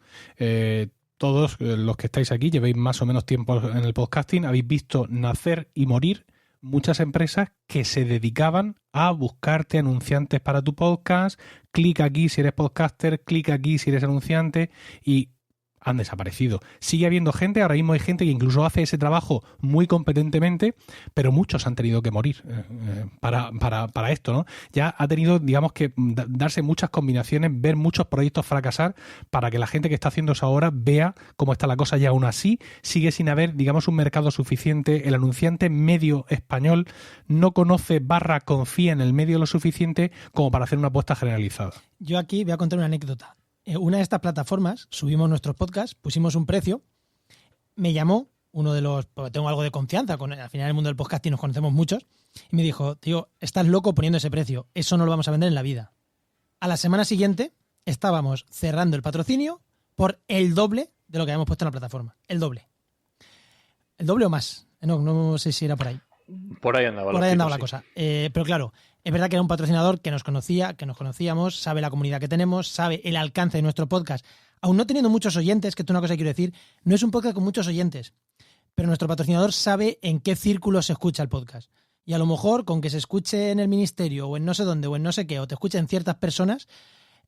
Todos los que estáis aquí llevéis más o menos tiempo en el podcasting, habéis visto nacer y morir muchas empresas que se dedicaban a buscarte anunciantes para tu podcast. Clic aquí si eres podcaster, clic aquí si eres anunciante, y han desaparecido. Sigue habiendo gente, ahora mismo hay gente que incluso hace ese trabajo muy competentemente, pero muchos han tenido que morir para esto, ¿no? Ya ha tenido, digamos, que darse muchas combinaciones, ver muchos proyectos fracasar para que la gente que está haciendo eso ahora vea cómo está la cosa, y aún así sigue sin haber, digamos, un mercado suficiente. El anunciante medio español no conoce / confía en el medio lo suficiente como para hacer una apuesta generalizada. Yo aquí voy a contar una anécdota. Una de estas plataformas, subimos nuestros podcasts, pusimos un precio, me llamó uno de los, porque tengo algo de confianza, al final en el mundo del podcasting nos conocemos muchos, y me dijo, tío, estás loco poniendo ese precio, eso no lo vamos a vender en la vida. A la semana siguiente estábamos cerrando el patrocinio por el doble de lo que habíamos puesto en la plataforma. El doble. El doble o más. No sé si era por ahí. Por ahí andaba la cosa. Pero claro, es verdad que era un patrocinador que nos conocía, que nos conocíamos, sabe la comunidad que tenemos, sabe el alcance de nuestro podcast. Aún no teniendo muchos oyentes, que esto es una cosa que quiero decir, no es un podcast con muchos oyentes, pero nuestro patrocinador sabe en qué círculo se escucha el podcast. Y a lo mejor con que se escuche en el ministerio o en no sé dónde o en no sé qué, o te escuchen ciertas personas,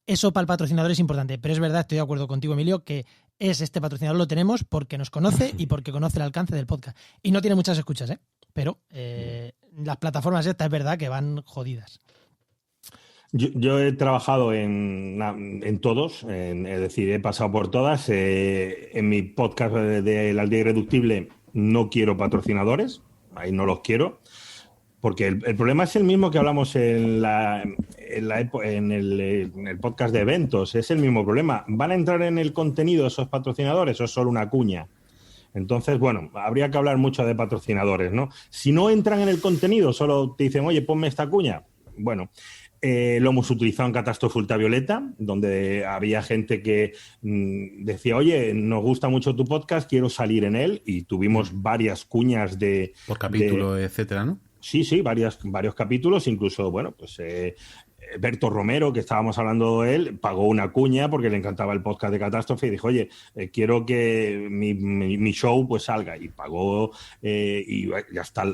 eso para el patrocinador es importante. Pero es verdad, estoy de acuerdo contigo, Emilio, que este patrocinador lo tenemos porque nos conoce y porque conoce el alcance del podcast. Y no tiene muchas escuchas, pero las plataformas estas es verdad que van jodidas. Yo he trabajado en todos, es decir, he pasado por todas. En mi podcast de La Aldea Irreductible no quiero patrocinadores, ahí no los quiero, porque el problema es el mismo que hablamos en el podcast de eventos, es el mismo problema. ¿Van a entrar en el contenido esos patrocinadores o es solo una cuña? Entonces, bueno, habría que hablar mucho de patrocinadores, ¿no? Si no entran en el contenido, solo te dicen, oye, ponme esta cuña. Bueno, lo hemos utilizado en Catástrofe Ultravioleta, donde había gente que decía, oye, nos gusta mucho tu podcast, quiero salir en él, y tuvimos varias cuñas por capítulo, etcétera, ¿no? Sí, varios capítulos, incluso, bueno, pues Berto Romero, que estábamos hablando de él, pagó una cuña porque le encantaba el podcast de Catástrofe y dijo, oye, quiero que mi show pues salga, y pagó y ya está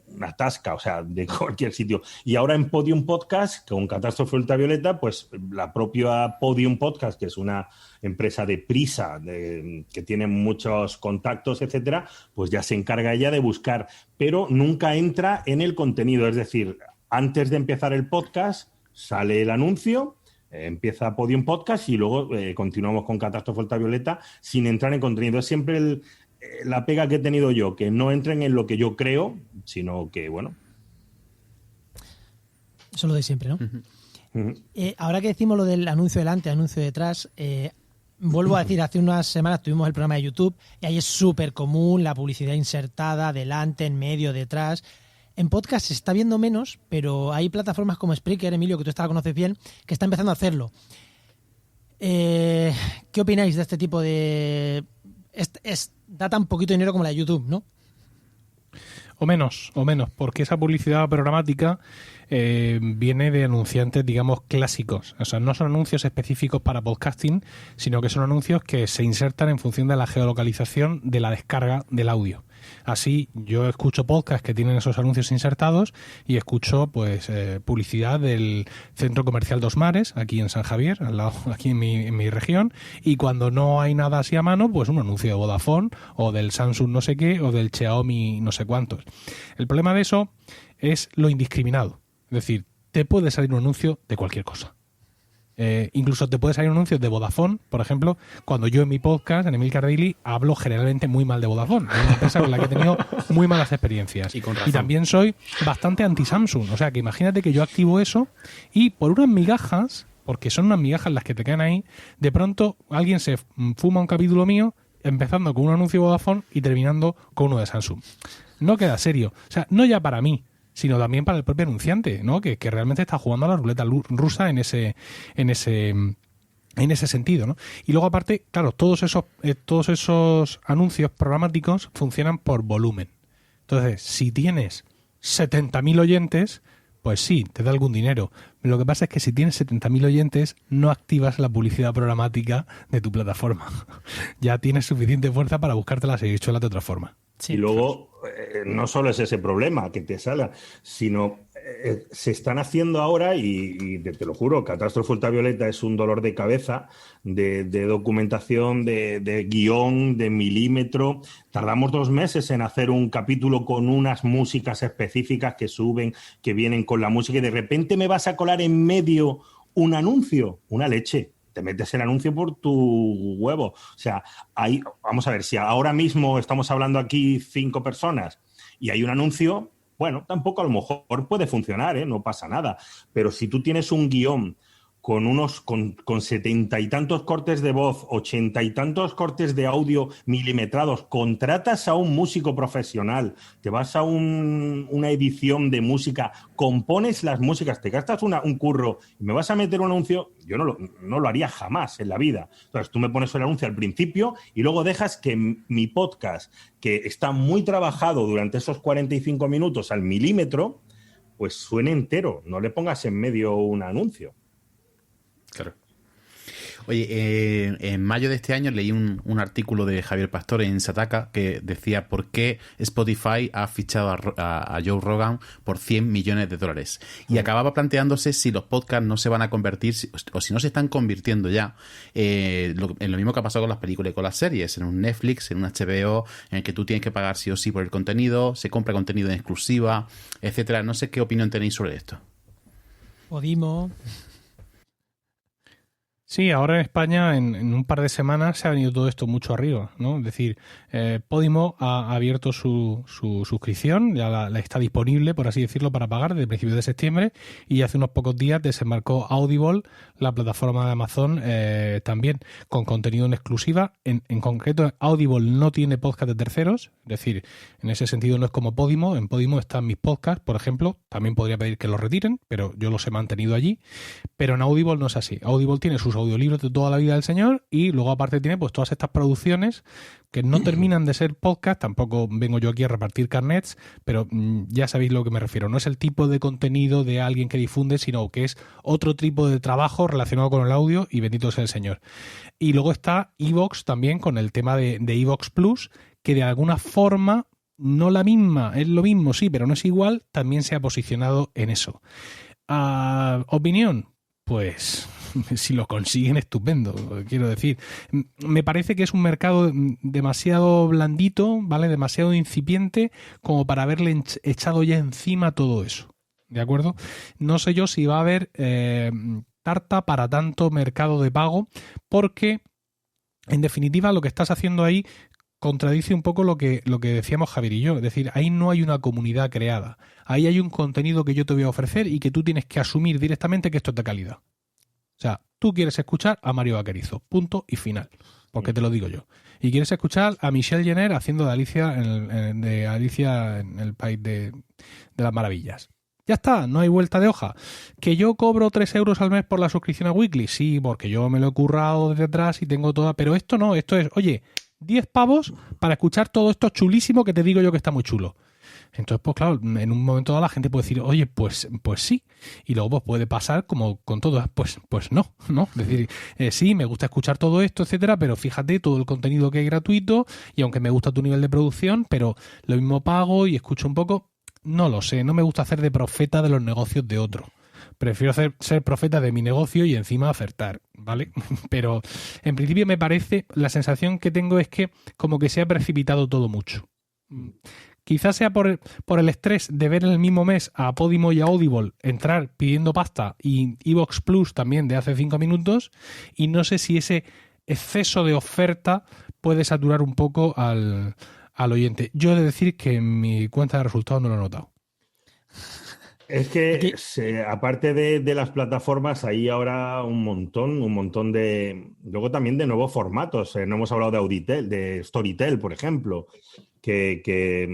una tasca, o sea, de cualquier sitio. Y ahora en Podium Podcast, con Catástrofe Ultravioleta, pues la propia Podium Podcast, que es una empresa de Prisa, que tiene muchos contactos, etcétera, pues ya se encarga ella de buscar, pero nunca entra en el contenido, es decir, antes de empezar el podcast sale el anuncio, empieza Podium Podcast y luego continuamos con Catástrofe Ultravioleta sin entrar en contenido. Es siempre la pega que he tenido yo, que no entren en lo que yo creo, sino que, bueno. Eso lo de siempre, ¿no? Ahora que decimos lo del anuncio delante, anuncio detrás, vuelvo a decir, hace unas semanas tuvimos el programa de YouTube y ahí es súper común la publicidad insertada delante, en medio, detrás. En podcast se está viendo menos, pero hay plataformas como Spreaker, Emilio, que tú la conoces bien, que está empezando a hacerlo. ¿Qué opináis de este tipo de...? Da tan poquito dinero como la de YouTube, ¿no? O menos, porque esa publicidad programática viene de anunciantes, digamos, clásicos. O sea, no son anuncios específicos para podcasting, sino que son anuncios que se insertan en función de la geolocalización de la descarga del audio. Así, yo escucho podcasts que tienen esos anuncios insertados y escucho pues publicidad del Centro Comercial Dos Mares, aquí en San Javier, al lado, aquí en mi región, y cuando no hay nada así a mano, pues un anuncio de Vodafone o del Samsung no sé qué o del Xiaomi no sé cuántos. El problema de eso es lo indiscriminado. Es decir, te puede salir un anuncio de cualquier cosa. Incluso te puede salir un anuncio de Vodafone, por ejemplo, cuando yo en mi podcast, en Emilcar Daily, hablo generalmente muy mal de Vodafone. Es una empresa con la que he tenido muy malas experiencias. Y con razón. Y también soy bastante anti-Samsung. O sea, que imagínate que yo activo eso y por unas migajas, porque son unas migajas las que te quedan ahí, de pronto alguien se fuma un capítulo mío empezando con un anuncio de Vodafone y terminando con uno de Samsung. No queda serio. O sea, no ya para mí, sino también para el propio anunciante, ¿no? Que realmente está jugando a la ruleta rusa en ese sentido, ¿no? Y luego aparte, claro, todos esos anuncios programáticos funcionan por volumen. Entonces, si tienes 70.000 oyentes, pues sí, te da algún dinero. Lo que pasa es que si tienes 70.000 oyentes, no activas la publicidad programática de tu plataforma. Ya tienes suficiente fuerza para buscarte las habichuelas de otra forma. Sí. Y luego, no solo es ese problema que te salga, sino se están haciendo ahora y te lo juro, Catástrofe Ultravioleta es un dolor de cabeza de documentación, de guión, de milímetro. Tardamos 2 meses en hacer un capítulo con unas músicas específicas que suben, que vienen con la música y de repente me vas a colar en medio un anuncio, una leche. Te metes el anuncio por tu huevo. O sea, ahí, vamos a ver, si ahora mismo estamos hablando aquí 5 personas y hay un anuncio, bueno, tampoco a lo mejor puede funcionar, ¿eh? No pasa nada. Pero si tú tienes un guión con 70 y tantos cortes de voz, 80 y tantos cortes de audio milimetrados, contratas a un músico profesional, te vas a una edición de música, compones las músicas, te gastas un curro y me vas a meter un anuncio, yo no lo haría jamás en la vida. Entonces tú me pones el anuncio al principio y luego dejas que mi podcast, que está muy trabajado durante esos 45 minutos al milímetro, pues suene entero, no le pongas en medio un anuncio. Claro. Oye, en mayo de este año leí un artículo de Javier Pastor en Sataka que decía por qué Spotify ha fichado a Joe Rogan por $100 millones. Y acababa planteándose si los podcasts no se van a convertir, o si no se están convirtiendo ya, en lo mismo que ha pasado con las películas y con las series, en un Netflix, en un HBO, en el que tú tienes que pagar sí o sí por el contenido, se compra contenido en exclusiva, etcétera. No sé qué opinión tenéis sobre esto. Podimo. Sí, ahora en España en un par de semanas se ha venido todo esto mucho arriba, ¿no? Es decir, Podimo ha abierto su suscripción, ya la está disponible, por así decirlo, para pagar desde principios de septiembre, y hace unos pocos días desembarcó Audible, la plataforma de Amazon, también con contenido en exclusiva. En concreto, Audible no tiene podcast de terceros, es decir, en ese sentido no es como Podimo. En Podimo están mis podcasts, por ejemplo, también podría pedir que los retiren, pero yo los he mantenido allí, pero en Audible no es así. Audible tiene sus audiolibros de toda la vida del señor y luego aparte tiene pues todas estas producciones que no terminan de ser podcast. Tampoco vengo yo aquí a repartir carnets, pero ya sabéis lo que me refiero. No es el tipo de contenido de alguien que difunde, sino que es otro tipo de trabajo relacionado con el audio, y bendito sea el señor. Y luego está iVoox también con el tema de iVoox Plus, que de alguna forma, no la misma, es lo mismo, sí, pero no es igual, también se ha posicionado en eso. ¿Opinión? Pues si lo consiguen, estupendo. Quiero decir, me parece que es un mercado demasiado blandito, ¿vale? Demasiado incipiente como para haberle echado ya encima todo eso. ¿De acuerdo? No sé yo si va a haber tarta para tanto mercado de pago, porque en definitiva lo que estás haciendo ahí contradice un poco lo que decíamos Javier y yo. Es decir, ahí no hay una comunidad creada. Ahí hay un contenido que yo te voy a ofrecer y que tú tienes que asumir directamente que esto es de calidad. O sea, tú quieres escuchar a Mario Vaquerizo, punto y final, porque te lo digo yo. Y quieres escuchar a Michelle Jenner haciendo de Alicia en el País de las Maravillas. Ya está, no hay vuelta de hoja. ¿Que yo cobro 3 euros al mes por la suscripción a Weekly? Sí, porque yo me lo he currado desde atrás y tengo toda... Pero esto no, esto es, oye, 10 pavos para escuchar todo esto chulísimo que te digo yo que está muy chulo. Entonces, pues claro, en un momento dado la gente puede decir, oye, pues sí. Y luego pues puede pasar como con todo, pues no. Es decir, sí, me gusta escuchar todo esto, etcétera, pero fíjate todo el contenido que hay gratuito, y aunque me gusta tu nivel de producción, pero lo mismo pago y escucho un poco, no lo sé, no me gusta hacer de profeta de los negocios de otro. Prefiero ser profeta de mi negocio y encima acertar, ¿vale? Pero en principio me parece, la sensación que tengo es que como que se ha precipitado todo mucho. Quizás sea por el estrés de ver en el mismo mes a Podimo y a Audible entrar pidiendo pasta, y iVoox Plus también de hace 5 minutos, y no sé si ese exceso de oferta puede saturar un poco al oyente. Yo he de decir que en mi cuenta de resultados no lo he notado. Es que aparte de las plataformas, hay ahora un montón de... Luego también de nuevos formatos. No hemos hablado de Auditel, de Storytel, por ejemplo, que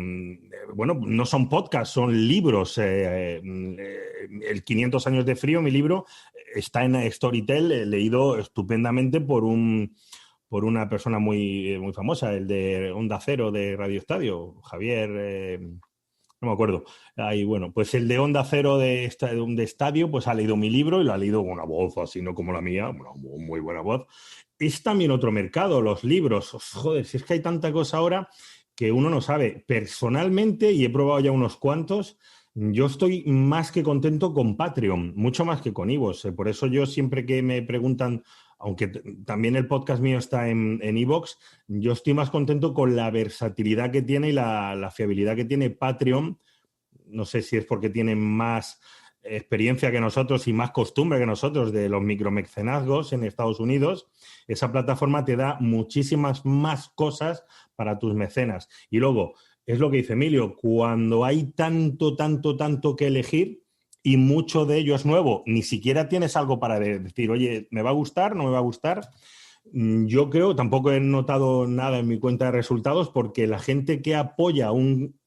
bueno, no son podcasts, son libros. El 500 años de frío, mi libro, está en Storytel, leído estupendamente por una persona muy, muy famosa, el de Onda Cero de Radio Estadio, Javier... no me acuerdo. Ahí, bueno, pues el de Onda Cero de Estadio, pues ha leído mi libro y lo ha leído con una voz así, no como la mía, una muy buena voz. Es también otro mercado, los libros. Joder, si es que hay tanta cosa ahora que uno no sabe. Personalmente, y he probado ya unos cuantos, Yo estoy más que contento con Patreon, mucho más que con iVoox. Por eso yo siempre que me preguntan, aunque también el podcast mío está en iVoox, yo estoy más contento con la versatilidad que tiene y la fiabilidad que tiene Patreon. No sé si es porque tienen más experiencia que nosotros y más costumbre que nosotros de los micromecenazgos en Estados Unidos. Esa plataforma te da muchísimas más cosas para tus mecenas. Y luego, es lo que dice Emilio, cuando hay tanto que elegir y mucho de ello es nuevo, ni siquiera tienes algo para decir, oye, ¿me va a gustar? ¿No me va a gustar? Yo creo, tampoco he notado nada en mi cuenta de resultados porque la gente que apoya un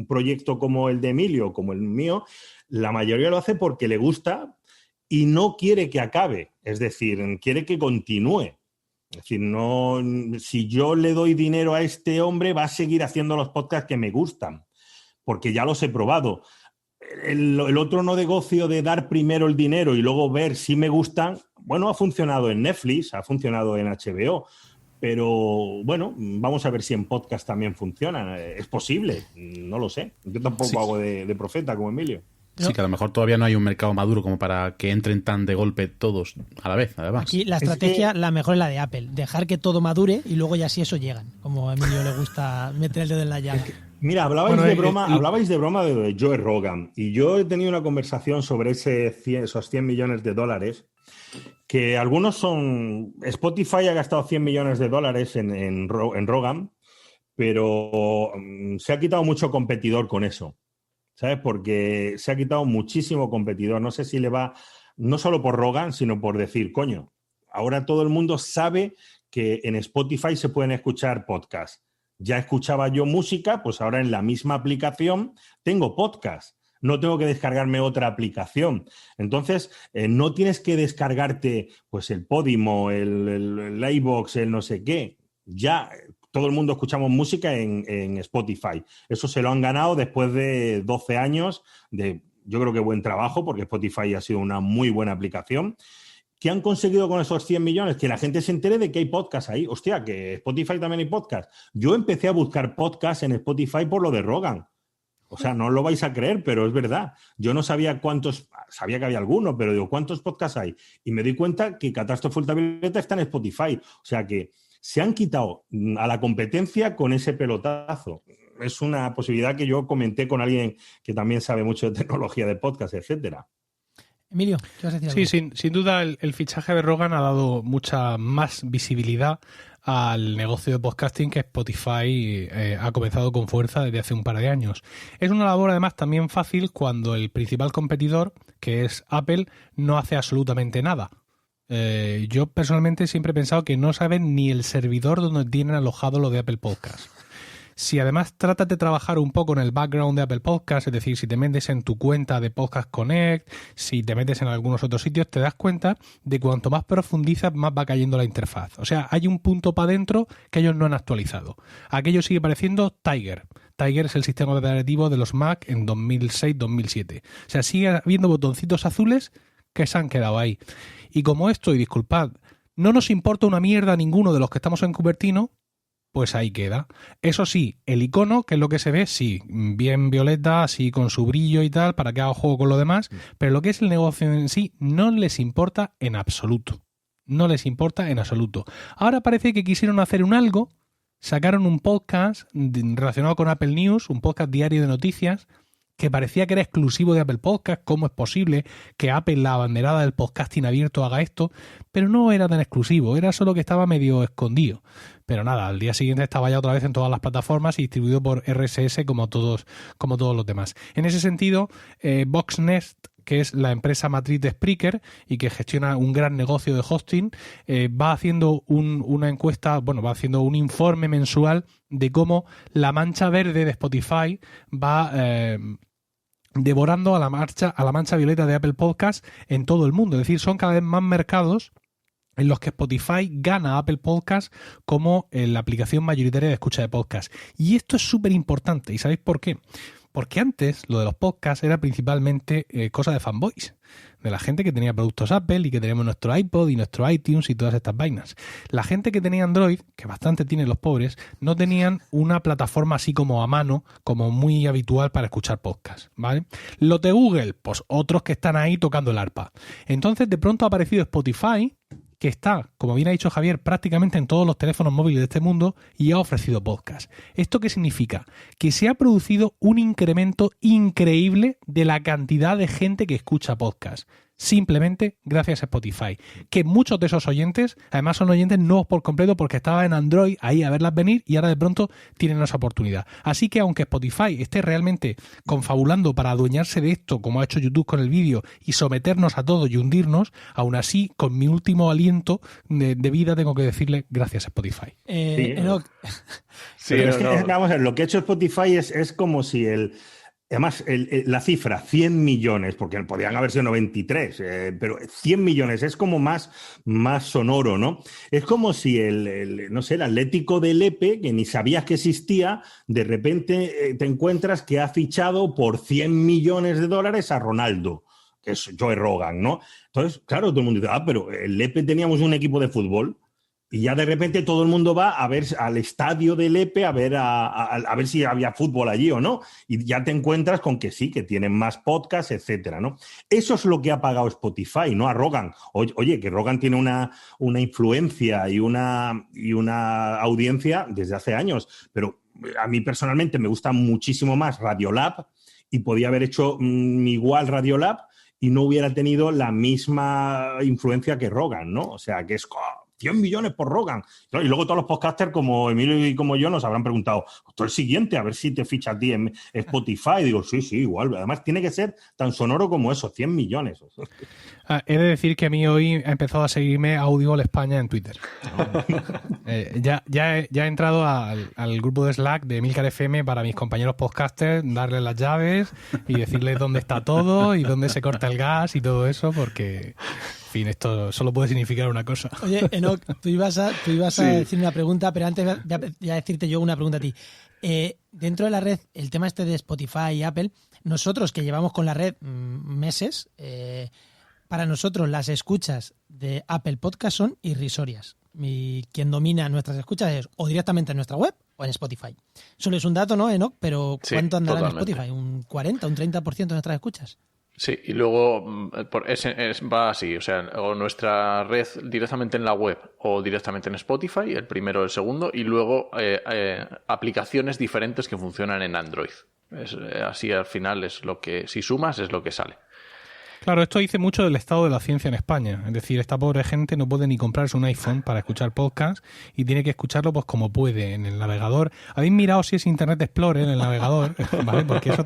proyecto como el de Emilio, como el mío, la mayoría lo hace porque le gusta y no quiere que acabe, es decir, quiere que continúe. Es decir, no, si yo le doy dinero a este hombre, va a seguir haciendo los podcasts que me gustan, porque ya los he probado. El otro no negocio de dar primero el dinero y luego ver si me gustan, bueno, ha funcionado en Netflix, ha funcionado en HBO, pero bueno, vamos a ver si en podcast también funciona. Es posible, no lo sé. Yo tampoco hago de profeta como Emilio. Sí, que a lo mejor todavía no hay un mercado maduro como para que entren tan de golpe todos a la vez, además. Aquí la estrategia, la mejor es la de Apple, dejar que todo madure y luego ya si eso llegan, como a Emilio le gusta meter el dedo en la llaga. Mira, hablabais de broma de Joe Rogan y yo he tenido una conversación sobre esos 100 millones de dólares que algunos son... Spotify ha gastado 100 millones de dólares en Rogan, pero se ha quitado mucho competidor con eso. ¿Sabes? Porque se ha quitado muchísimo competidor. No sé si le va, no solo por Rogan, sino por decir, coño, ahora todo el mundo sabe que en Spotify se pueden escuchar podcasts. Ya escuchaba yo música, pues ahora en la misma aplicación tengo podcast. No tengo que descargarme otra aplicación. Entonces, no tienes que descargarte pues el Podimo, el iVoox, el no sé qué. Ya todo el mundo escuchamos música en Spotify. Eso se lo han ganado después de 12 años de, yo creo que buen trabajo, porque Spotify ha sido una muy buena aplicación. ¿Qué han conseguido con esos 100 millones? Que la gente se entere de que hay podcasts ahí. Hostia, que Spotify también hay podcasts. Yo empecé a buscar podcasts en Spotify por lo de Rogan. O sea, no lo vais a creer, pero es verdad. Yo no sabía cuántos, sabía que había algunos, pero digo, ¿cuántos podcasts hay? Y me di cuenta que Catástrofe Ultravioleta está en Spotify. O sea que se han quitado a la competencia con ese pelotazo. Es una posibilidad que yo comenté con alguien que también sabe mucho de tecnología de podcast, etcétera. Emilio, ¿qué vas a decir? Sí, sin duda el fichaje de Rogan ha dado mucha más visibilidad al negocio de podcasting que Spotify ha comenzado con fuerza desde hace un par de años. Es una labor además también fácil cuando el principal competidor, que es Apple, no hace absolutamente nada. Yo personalmente siempre he pensado que no saben ni el servidor donde tienen alojado lo de Apple Podcast. Si además tratas de trabajar un poco en el background de Apple Podcast, es decir, si te metes en tu cuenta de Podcast Connect, si te metes en algunos otros sitios, te das cuenta de cuanto más profundizas, más va cayendo la interfaz. O sea, hay un punto para adentro que ellos no han actualizado. Aquello sigue pareciendo Tiger. Tiger es el sistema operativo de los Mac en 2006-2007. O sea, sigue habiendo botoncitos azules que se han quedado ahí. Y como esto, y disculpad, no nos importa una mierda a ninguno de los que estamos en Cupertino, pues ahí queda. Eso sí, el icono, que es lo que se ve, sí, bien violeta, así con su brillo y tal, para que haga juego con lo demás, pero lo que es el negocio en sí no les importa en absoluto. No les importa en absoluto. Ahora parece que quisieron hacer un algo, sacaron un podcast relacionado con Apple News, un podcast diario de noticias, que parecía que era exclusivo de Apple Podcast. ¿Cómo es posible que Apple, la abanderada del podcasting abierto, haga esto? Pero no era tan exclusivo, era solo que estaba medio escondido. Pero nada, al día siguiente estaba ya otra vez en todas las plataformas y distribuido por RSS como todos los demás. En ese sentido, Voxnest, que es la empresa matriz de Spreaker y que gestiona un gran negocio de hosting, va haciendo una encuesta, bueno, va haciendo un informe mensual de cómo la mancha verde de Spotify va devorando a la mancha violeta de Apple Podcast en todo el mundo. Es decir, son cada vez más mercados en los que Spotify gana a Apple Podcast como la aplicación mayoritaria de escucha de podcast. Y esto es súper importante. ¿Y sabéis por qué? Porque antes lo de los podcasts era principalmente cosa de fanboys, de la gente que tenía productos Apple y que teníamos nuestro iPod y nuestro iTunes y todas estas vainas. La gente que tenía Android, que bastante tienen los pobres, no tenían una plataforma así como a mano, como muy habitual para escuchar podcasts, ¿vale? Los de Google, pues otros que están ahí tocando el arpa. Entonces de pronto ha aparecido Spotify, que está, como bien ha dicho Javier, prácticamente en todos los teléfonos móviles de este mundo y ha ofrecido podcast. ¿Esto qué significa? Que se ha producido un incremento increíble de la cantidad de gente que escucha podcast. Simplemente gracias a Spotify. Que muchos de esos oyentes, además son oyentes nuevos por completo porque estaban en Android ahí a verlas venir y ahora de pronto tienen esa oportunidad. Así que aunque Spotify esté realmente confabulando para adueñarse de esto, como ha hecho YouTube con el vídeo, y someternos a todo y hundirnos, aún así, con mi último aliento de vida tengo que decirle gracias a Spotify. Enoch. Sí, pero es que, vamos a ver, lo que ha hecho Spotify es como si además, la cifra, 100 millones, porque podrían haber sido 93, pero 100 millones es como más sonoro, ¿no? Es como si no sé, el Atlético de Lepe, que ni sabías que existía, de repente te encuentras que ha fichado por 100 millones de dólares a Ronaldo, que es Joe Rogan, ¿no? Entonces, claro, todo el mundo dice, pero el Lepe teníamos un equipo de fútbol. Y ya de repente todo el mundo va a ver al estadio de Lepe a ver si había fútbol allí o no. Y ya te encuentras con que sí, que tienen más podcasts, etcétera, ¿no? Eso es lo que ha pagado Spotify, no a Rogan. Oye, que Rogan tiene una influencia y una audiencia desde hace años. Pero a mí personalmente me gusta muchísimo más Radiolab y podía haber hecho igual Radiolab y no hubiera tenido la misma influencia que Rogan, ¿no? O sea, que es 100 millones por Rogan. Y luego todos los podcasters como Emilio y como yo nos habrán preguntado, tú el siguiente, a ver si te ficha a ti en Spotify. Digo, sí, igual. Además, tiene que ser tan sonoro como eso, 100 millones. He de decir que a mí hoy ha empezado a seguirme Audible España en Twitter. Ya he entrado al grupo de Slack de Emilcar FM para mis compañeros podcasters, darles las llaves y decirles dónde está todo y dónde se corta el gas y todo eso, porque... En fin, esto solo puede significar una cosa. Oye, Enoch, tú ibas a decir una pregunta, pero antes voy a decirte yo una pregunta a ti. Dentro de la red, el tema este de Spotify y Apple, nosotros que llevamos con la red meses, para nosotros las escuchas de Apple Podcast son irrisorias. Y quien domina nuestras escuchas es o directamente en nuestra web o en Spotify. Solo es un dato, ¿no, Enoch? Pero ¿cuánto andará totalmente en Spotify? ¿Un 40, un 30% de nuestras escuchas? Sí, y luego va así, o sea, o nuestra red directamente en la web o directamente en Spotify, el primero o el segundo, y luego aplicaciones diferentes que funcionan en Android. Así al final es lo que, si sumas, es lo que sale. Claro, esto dice mucho del estado de la ciencia en España. Es decir, esta pobre gente no puede ni comprarse un iPhone para escuchar podcast y tiene que escucharlo pues como puede en el navegador. ¿Habéis mirado si es Internet Explorer en el navegador? ¿Vale? Porque eso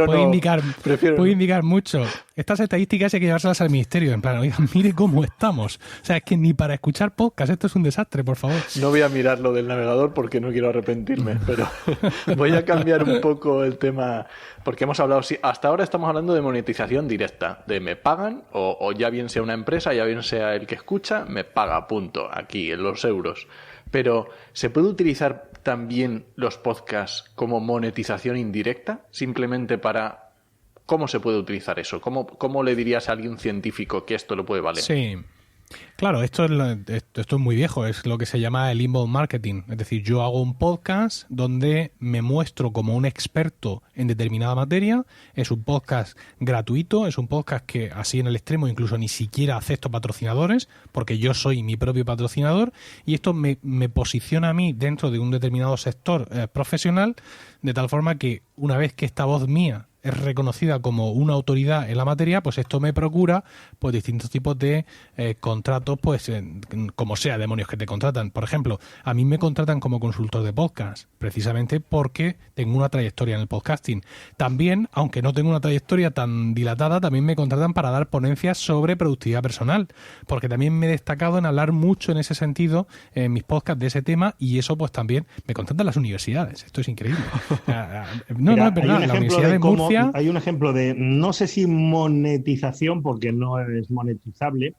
puede indicar mucho. Estas estadísticas hay que llevárselas al ministerio. En plan, oigan, mire cómo estamos. O sea, es que ni para escuchar podcast esto es un desastre, por favor. No voy a mirar lo del navegador porque no quiero arrepentirme, pero voy a cambiar un poco el tema porque hemos hablado, hasta ahora estamos hablando de monetización directa. De me pagan, o ya bien sea una empresa, ya bien sea el que escucha, me paga, punto, aquí, en los euros. Pero, ¿se puede utilizar también los podcasts como monetización indirecta? Simplemente para... ¿Cómo se puede utilizar eso? ¿Cómo le dirías a alguien científico que esto lo puede valer? Sí. Claro, esto es muy viejo, es lo que se llama el inbound marketing. Es decir, yo hago un podcast donde me muestro como un experto en determinada materia, es un podcast gratuito, es un podcast que así en el extremo incluso ni siquiera acepto patrocinadores, porque yo soy mi propio patrocinador, y esto me posiciona a mí dentro de un determinado sector profesional, de tal forma que una vez que esta voz mía es reconocida como una autoridad en la materia, pues esto me procura pues distintos tipos de contratos, pues como sea, demonios que te contratan. Por ejemplo, a mí me contratan como consultor de podcast, precisamente porque tengo una trayectoria en el podcasting. También, aunque no tengo una trayectoria tan dilatada, también me contratan para dar ponencias sobre productividad personal, porque también me he destacado en hablar mucho en ese sentido en mis podcasts de ese tema, y eso pues también me contratan las universidades. Esto es increíble. No es verdad, la Universidad de Murcia... Hay un ejemplo de, no sé si monetización, porque no es monetizable,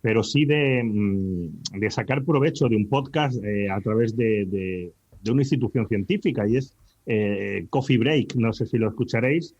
pero sí de sacar provecho de un podcast a través de una institución científica, y es Coffee Break, no sé si lo escucharéis.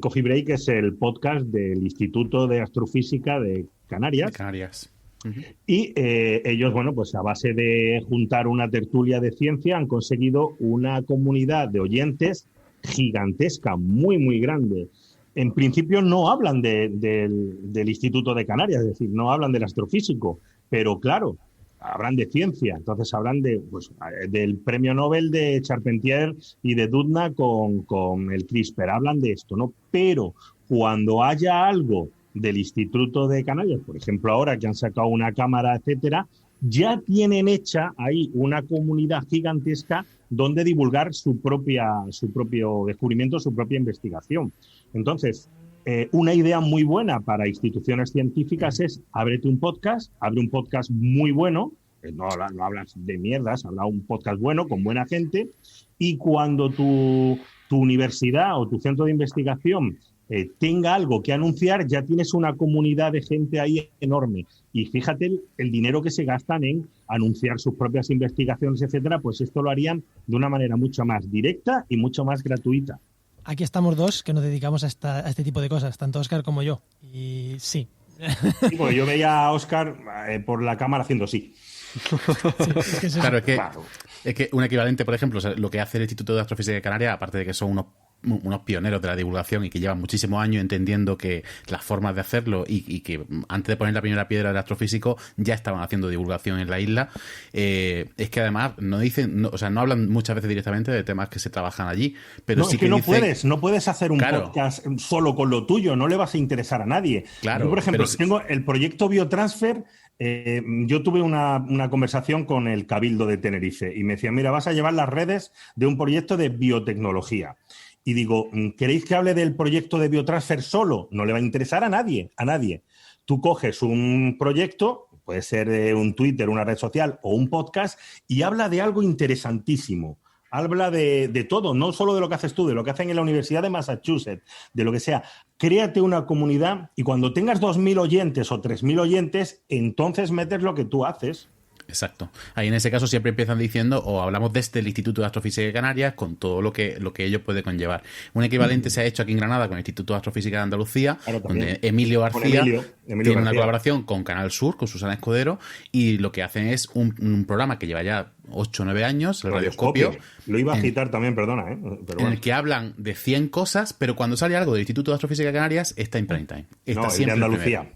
Coffee Break es el podcast del Instituto de Astrofísica de Canarias. De Canarias. Uh-huh. Y ellos, bueno, pues a base de juntar una tertulia de ciencia han conseguido una comunidad de oyentes gigantesca, muy, muy grande. En principio no hablan del Instituto de Canarias, es decir, no hablan del astrofísico, pero claro, hablan de ciencia, entonces hablan del premio Nobel de Charpentier y de Doudna con el CRISPR, hablan de esto, ¿no? Pero cuando haya algo del Instituto de Canarias, por ejemplo ahora que han sacado una cámara, etcétera, ya tienen hecha ahí una comunidad gigantesca donde divulgar su propio descubrimiento, su propia investigación. Entonces, una idea muy buena para instituciones científicas es abre un podcast muy bueno, no hablas de mierdas, habla un podcast bueno, con buena gente, y cuando tu universidad o tu centro de investigación tenga algo que anunciar, ya tienes una comunidad de gente ahí enorme. Y fíjate el dinero que se gastan en anunciar sus propias investigaciones, etcétera, pues esto lo harían de una manera mucho más directa y mucho más gratuita. Aquí estamos dos que nos dedicamos a este tipo de cosas, tanto Óscar como yo. Y sí. Sí, porque yo veía a Óscar por la cámara haciendo sí. Sí, es que claro, es que un equivalente, por ejemplo, o sea, lo que hace el Instituto de Astrofísica de Canarias, aparte de que son unos pioneros de la divulgación y que llevan muchísimos años entendiendo que las formas de hacerlo y que antes de poner la primera piedra del astrofísico ya estaban haciendo divulgación en la isla, es que además no hablan muchas veces directamente de temas que se trabajan allí, pero sí es que dicen... no puedes hacer un podcast solo con lo tuyo, no le vas a interesar a nadie. Claro, yo, por ejemplo, tengo el proyecto Biotransfer. Yo tuve una conversación con el Cabildo de Tenerife y me decía, mira, vas a llevar las redes de un proyecto de biotecnología. Y digo, ¿queréis que hable del proyecto de Biotransfer solo? No le va a interesar a nadie. Tú coges un proyecto, puede ser un Twitter, una red social o un podcast, y habla de algo interesantísimo. Habla de todo, no solo de lo que haces tú, de lo que hacen en la Universidad de Massachusetts, de lo que sea. Créate una comunidad y cuando tengas 2.000 oyentes o 3.000 oyentes, entonces metes lo que tú haces. Exacto. Ahí en ese caso siempre empiezan diciendo o hablamos desde el Instituto de Astrofísica de Canarias con todo lo que ello puede conllevar. Un equivalente se ha hecho aquí en Granada con el Instituto de Astrofísica de Andalucía, donde Emilio García tiene una colaboración con Canal Sur, con Susana Escudero, y lo que hacen es un programa que lleva ya 8 o 9 años, el Radioscopio. Lo iba a citar también, perdona. Pero bueno. En el que hablan de 100 cosas, pero cuando sale algo del Instituto de Astrofísica de Canarias está en prime time. Está no, siempre el de Andalucía.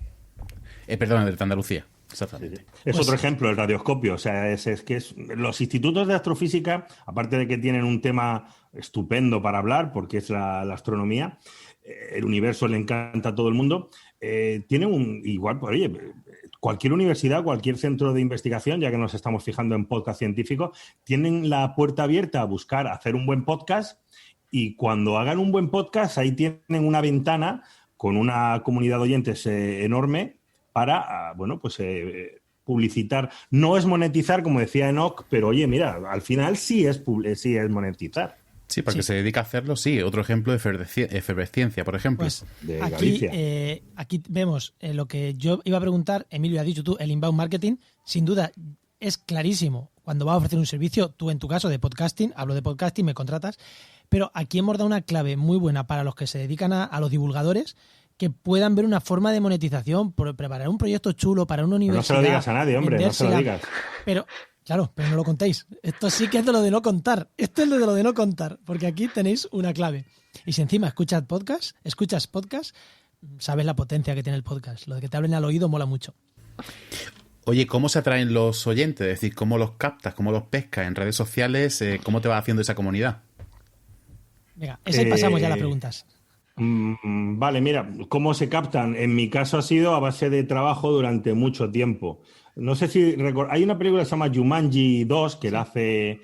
Perdón, el de Andalucía. Exactamente. Sí. Es otro ejemplo, el radioscopio. O sea, es que los institutos de astrofísica, aparte de que tienen un tema estupendo para hablar, porque es la astronomía, el universo le encanta a todo el mundo, tienen igual, pues, oye, cualquier universidad, cualquier centro de investigación, ya que nos estamos fijando en podcast científicos, tienen la puerta abierta a buscar hacer un buen podcast, y cuando hagan un buen podcast, ahí tienen una ventana con una comunidad de oyentes enorme para, publicitar. No es monetizar, como decía Enoch, pero oye, mira, al final sí es monetizar. Sí, porque se dedica a hacerlo, sí. Otro ejemplo de efervesciencia, por ejemplo. Pues de Galicia. Aquí vemos lo que yo iba a preguntar, Emilio, has dicho tú, el inbound marketing, sin duda es clarísimo. Cuando vas a ofrecer un servicio, tú en tu caso de podcasting, hablo de podcasting, me contratas, pero aquí hemos dado una clave muy buena para los que se dedican a los divulgadores, que puedan ver una forma de monetización, preparar un proyecto chulo para una universidad. Pero no se lo digas a nadie, hombre, no se lo digas. Pero, claro, pero no lo contéis. Esto sí que es de lo de no contar. Esto es de lo de no contar, porque aquí tenéis una clave. Y si encima escuchas podcast, sabes la potencia que tiene el podcast. Lo de que te hablen al oído mola mucho. Oye, ¿cómo se atraen los oyentes? Es decir, ¿cómo los captas? ¿Cómo los pescas? ¿En redes sociales? ¿Cómo te va haciendo esa comunidad? Venga, pasamos ya a las preguntas. Vale, mira, ¿cómo se captan? En mi caso ha sido a base de trabajo durante mucho tiempo. No sé si hay una película que se llama Jumanji 2 que la hace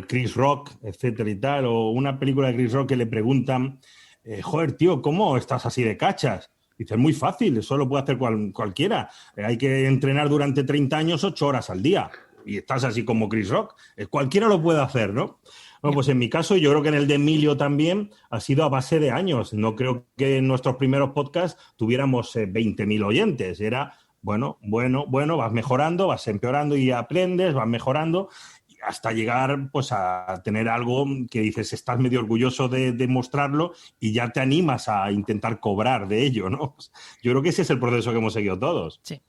Chris Rock, etcétera y tal, o una película de Chris Rock que le preguntan, joder, tío, ¿cómo estás así de cachas? Dice, es muy fácil, eso lo puede hacer cualquiera. Hay que entrenar durante 30 años 8 horas al día y estás así como Chris Rock. Cualquiera lo puede hacer, ¿no? Bueno, pues en mi caso, yo creo que en el de Emilio también ha sido a base de años. No creo que en nuestros primeros podcasts tuviéramos 20.000 oyentes. Era, bueno, vas mejorando, vas empeorando y aprendes, vas mejorando. hasta llegar pues a tener algo que dices, estás medio orgulloso de mostrarlo y ya te animas a intentar cobrar de ello, ¿no? Yo creo que ese es el proceso que hemos seguido todos. Sí.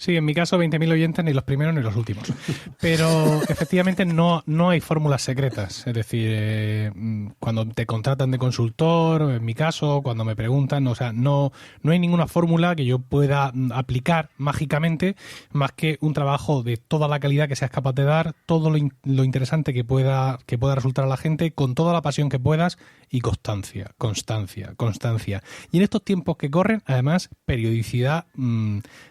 Sí, en mi caso 20.000 oyentes, ni los primeros ni los últimos. Pero efectivamente no hay fórmulas secretas. Es decir, cuando te contratan de consultor, en mi caso, cuando me preguntan, o sea, no hay ninguna fórmula que yo pueda aplicar mágicamente, más que un trabajo de toda la calidad que seas capaz de dar, todo lo interesante que pueda resultar a la gente, con toda la pasión que puedas y constancia. Y en estos tiempos que corren, además, periodicidad,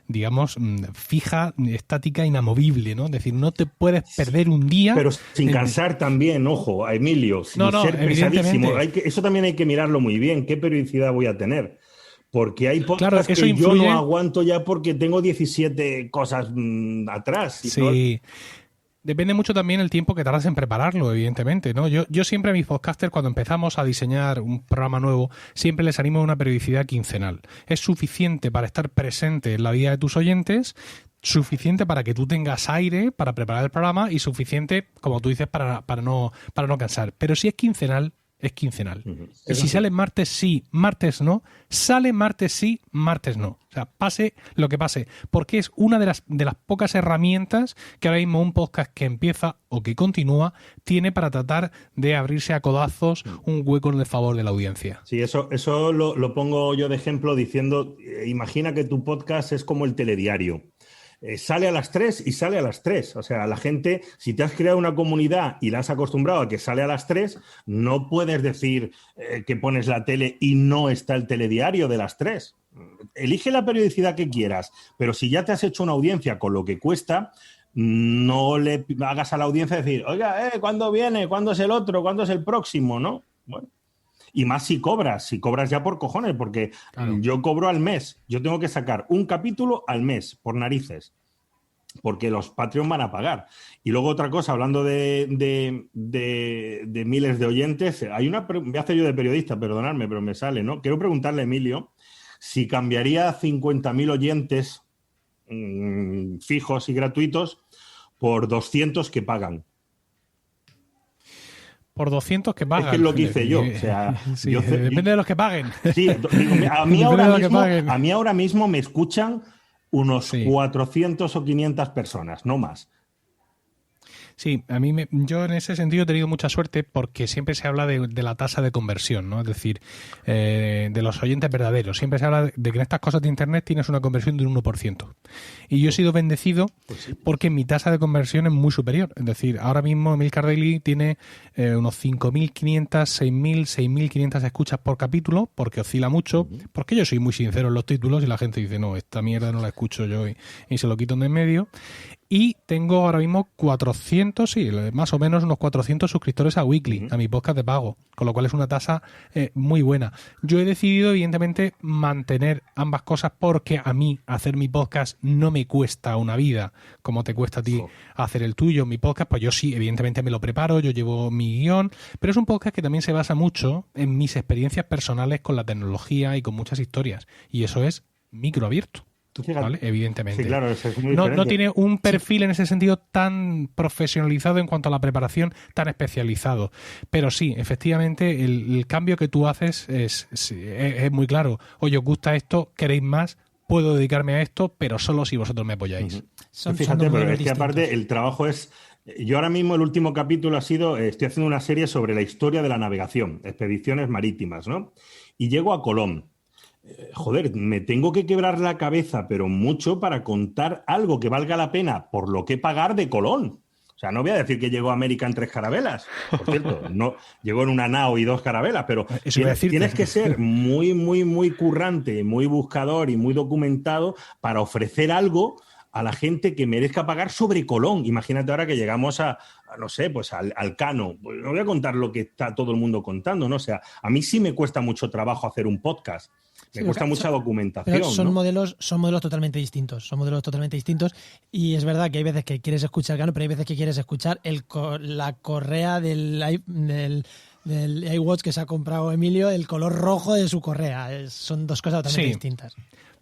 digamos, fija, estática, inamovible, ¿no? Es decir, no te puedes perder un día. Pero sin cansar también, ojo, a Emilio, sin ser pesadísimo. Eso también hay que mirarlo muy bien. ¿Qué periodicidad voy a tener? Porque hay podcasts que yo no aguanto ya porque tengo 17 cosas atrás. Sí. Depende mucho también el tiempo que tardas en prepararlo, evidentemente, ¿no? Yo siempre a mis podcasters, cuando empezamos a diseñar un programa nuevo, siempre les animo a una periodicidad quincenal. Es suficiente para estar presente en la vida de tus oyentes, suficiente para que tú tengas aire para preparar el programa y suficiente, como tú dices, para no cansar. Pero si es quincenal, es quincenal. Y si sale martes sí, martes no, sale martes sí, martes no. O sea, pase lo que pase, porque es una de las pocas herramientas que ahora mismo un podcast que empieza o que continúa tiene para tratar de abrirse a codazos un hueco en el favor de la audiencia. Sí, eso lo pongo yo de ejemplo diciendo, imagina que tu podcast es como el telediario. Sale a las 3 y sale a las 3. O sea, la gente, si te has creado una comunidad y la has acostumbrado a que sale a las 3, no puedes decir que pones la tele y no está el telediario de las 3. Elige la periodicidad que quieras, pero si ya te has hecho una audiencia con lo que cuesta, no le hagas a la audiencia decir, oiga, ¿cuándo viene? ¿Cuándo es el otro? ¿Cuándo es el próximo? ¿No? Bueno. Y más si cobras ya por cojones, porque claro, yo cobro al mes. Yo tengo que sacar un capítulo al mes, por narices, porque los Patreon van a pagar. Y luego otra cosa, hablando de miles de oyentes, voy a hacer yo de periodista, perdonadme, pero me sale, ¿no? Quiero preguntarle a Emilio si cambiaría 50.000 oyentes fijos y gratuitos por 200 que pagan. Por 200 que pagan. Es que es lo que hice yo. O sea, sí, depende de los que paguen. Sí, a mí ahora mismo me escuchan unos 400 o 500 personas, no más. Sí, yo en ese sentido he tenido mucha suerte porque siempre se habla de la tasa de conversión, ¿no? Es decir, de los oyentes verdaderos. Siempre se habla de que en estas cosas de Internet tienes una conversión de un 1%. Y yo he sido bendecido porque mi tasa de conversión es muy superior. Es decir, ahora mismo Emilcar Daily tiene unos 5.500, 6.000, 6.500 escuchas por capítulo, porque oscila mucho, porque yo soy muy sincero en los títulos y la gente dice, no, esta mierda no la escucho yo y se lo quito de en medio. Y tengo ahora mismo 400, sí, más o menos unos 400 suscriptores a Weekly, a mi podcast de pago, con lo cual es una tasa muy buena. Yo he decidido, evidentemente, mantener ambas cosas porque a mí hacer mi podcast no me cuesta una vida, como te cuesta a ti hacer el tuyo. Mi podcast, pues yo sí, evidentemente me lo preparo, yo llevo mi guión, pero es un podcast que también se basa mucho en mis experiencias personales con la tecnología y con muchas historias. Y eso es microabierto. ¿Vale? Evidentemente. Sí, claro, eso es muy no tiene un perfil en ese sentido tan profesionalizado en cuanto a la preparación, tan especializado. Pero sí, efectivamente, el cambio que tú haces es muy claro. Oye, os gusta esto, queréis más, puedo dedicarme a esto, pero solo si vosotros me apoyáis. Fíjate, pero es que aparte el trabajo es... Yo ahora mismo el último capítulo estoy haciendo una serie sobre la historia de la navegación, expediciones marítimas, ¿no? Y llego a Colón. Joder, me tengo que quebrar la cabeza, pero mucho, para contar algo que valga la pena por lo que pagar de Colón. O sea, no voy a decir que llegó a América en 3 carabelas. Por cierto, no llegó en una nao y 2 carabelas, pero tienes que ser muy, muy, muy currante, muy buscador y muy documentado para ofrecer algo a la gente que merezca pagar sobre Colón. Imagínate ahora que llegamos no sé, pues al Cano. Pues no voy a contar lo que está todo el mundo contando, ¿no? O sea, a mí sí me cuesta mucho trabajo hacer un podcast. Me cuesta mucha documentación. Pero son modelos totalmente distintos. Son modelos totalmente distintos. Y es verdad que hay veces que quieres escuchar Cano, pero hay veces que quieres escuchar la correa del iWatch que se ha comprado Emilio, el color rojo de su correa. Son dos cosas totalmente distintas.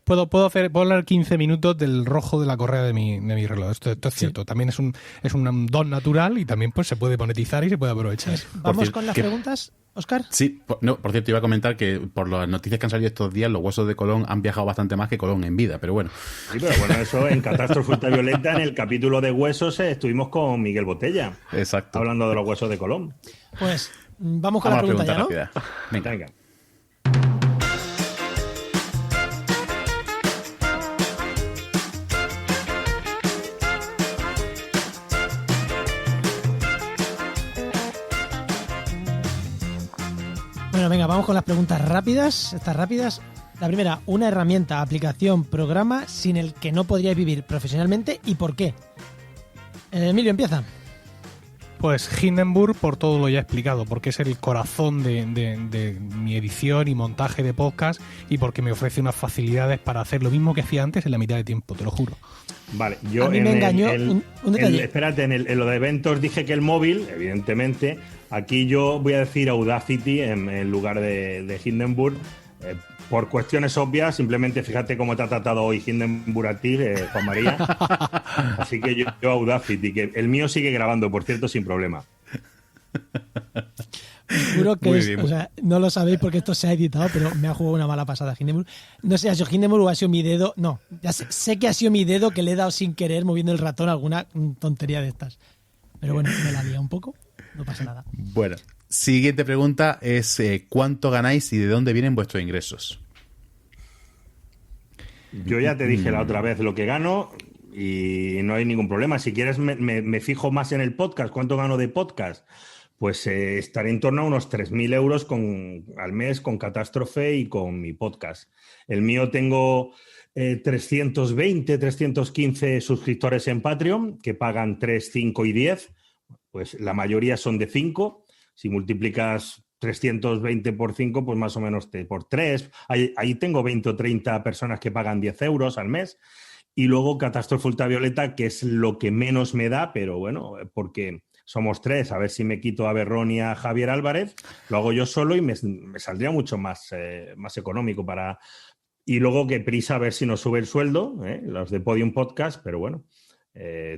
Puedo hablar 15 minutos del rojo de la correa de mi reloj. Esto es cierto. También es un don natural y también pues se puede monetizar y se puede aprovechar. ¿Vamos con las preguntas, Óscar? Sí, por cierto, iba a comentar que por las noticias que han salido estos días, los huesos de Colón han viajado bastante más que Colón en vida, pero bueno. Sí, pero bueno, eso en Catástrofe Ultravioleta, en el capítulo de huesos, estuvimos con Miguel Botella. Exacto. Hablando de los huesos de Colón. Pues vamos con la pregunta ya, ¿no? rápida. Venga. Bueno, venga, vamos con las preguntas rápidas. Estas rápidas. La primera, una herramienta, aplicación, programa sin el que no podríais vivir profesionalmente y por qué. Emilio, empieza. Pues Hindenburg, por todo lo ya explicado, porque es el corazón de mi edición y montaje de podcast y porque me ofrece unas facilidades para hacer lo mismo que hacía antes en la mitad de tiempo, te lo juro. Vale, yo a mí me engañó un detalle. Espérate, en lo de eventos dije que el móvil, evidentemente. Aquí yo voy a decir Audacity en lugar de Hindenburg. Por cuestiones obvias, simplemente fíjate cómo te ha tratado hoy Hindenburg a ti, Juan María. Así que yo Audacity, que el mío sigue grabando, por cierto, sin problema. Juro que o sea, no lo sabéis porque esto se ha editado, pero me ha jugado una mala pasada Hindenburg. No sé si ha sido Hindenburg o ha sido mi dedo. No, ya sé que ha sido mi dedo que le he dado sin querer moviendo el ratón, alguna tontería de estas. Pero bueno, me la lía un poco, no pasa nada. Bueno, siguiente pregunta es ¿cuánto ganáis y de dónde vienen vuestros ingresos? Yo ya te dije la otra vez lo que gano y no hay ningún problema. Si quieres me fijo más en el podcast. ¿Cuánto gano de podcast? Pues estaré en torno a unos 3.000 euros al mes con Catástrofe y con mi podcast. El mío tengo 320, 315 suscriptores en Patreon que pagan 3, 5 y 10. Pues la mayoría son de 5. Si multiplicas 320 por 5, pues más o menos por 3. Ahí tengo 20 o 30 personas que pagan 10 euros al mes. Y luego Catástrofe Ultravioleta, que es lo que menos me da, pero bueno, porque somos 3. A ver si me quito a Berrón y a Javier Álvarez. Lo hago yo solo y me saldría mucho más económico para... Y luego que prisa a ver si nos sube el sueldo, los de Podium Podcast, pero bueno,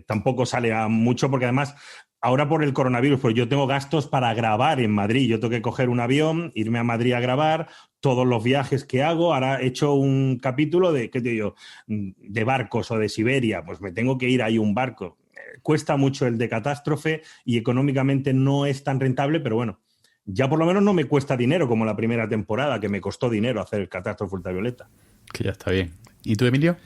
tampoco sale a mucho porque además... Ahora por el coronavirus, pues yo tengo gastos para grabar en Madrid. Yo tengo que coger un avión, irme a Madrid a grabar, todos los viajes que hago. Ahora he hecho un capítulo de, ¿qué te digo?, de barcos o de Siberia. Pues me tengo que ir ahí un barco. Cuesta mucho el de Catástrofe y económicamente no es tan rentable, pero bueno, ya por lo menos no me cuesta dinero como la primera temporada, que me costó dinero hacer Catástrofe Ultravioleta. Que ya está bien. ¿Y tú, Emilio?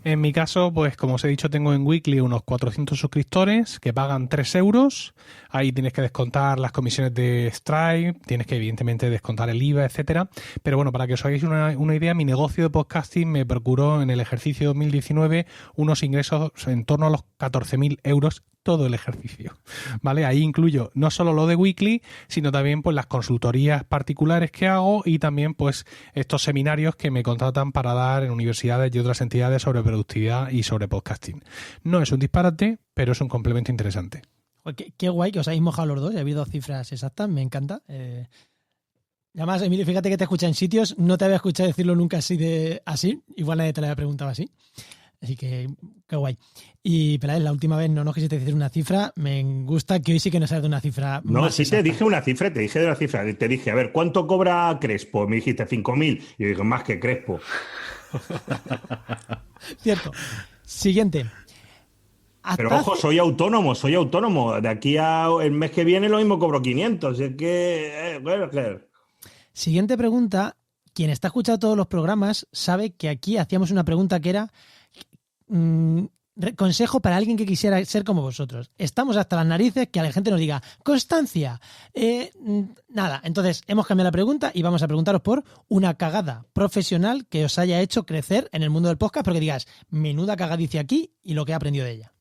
En mi caso, pues como os he dicho, tengo en Weekly unos 400 suscriptores que pagan 3 euros. Ahí tienes que descontar las comisiones de Stripe, tienes que evidentemente descontar el IVA, etcétera. Pero bueno, para que os hagáis una idea, mi negocio de podcasting me procuró en el ejercicio 2019 unos ingresos en torno a los 14.000 euros todo el ejercicio, ¿vale? Ahí incluyo no solo lo de Weekly, sino también pues las consultorías particulares que hago y también pues estos seminarios que me contratan para dar en universidades y otras entidades sobre productividad y sobre podcasting. No es un disparate, pero es un complemento interesante. Qué guay que os habéis mojado los dos, he habido cifras exactas, me encanta. Además, Emilio, fíjate que te escucha en sitios, no te había escuchado decirlo nunca así, igual nadie te lo había preguntado así. Así que, qué guay. Y Peláez, la última vez no quisiste decir una cifra. Me gusta que hoy sí que nos has dado una cifra. No, más sí exacta. te dije una cifra, te dije de la cifra. Te dije, a ver, ¿cuánto cobra Crespo? Me dijiste 5.000. Y yo digo, más que Crespo. Cierto. Siguiente. Pero ojo, soy autónomo. De aquí a el mes que viene lo mismo cobro 500. Es que, bueno, claro. Siguiente pregunta. Quien está escuchando todos los programas sabe que aquí hacíamos una pregunta que era consejo para alguien que quisiera ser como vosotros. Estamos hasta las narices que a la gente nos diga constancia. Nada, entonces hemos cambiado la pregunta y vamos a preguntaros por una cagada profesional que os haya hecho crecer en el mundo del podcast, porque digas, menuda cagadicia aquí y lo que he aprendido de ella.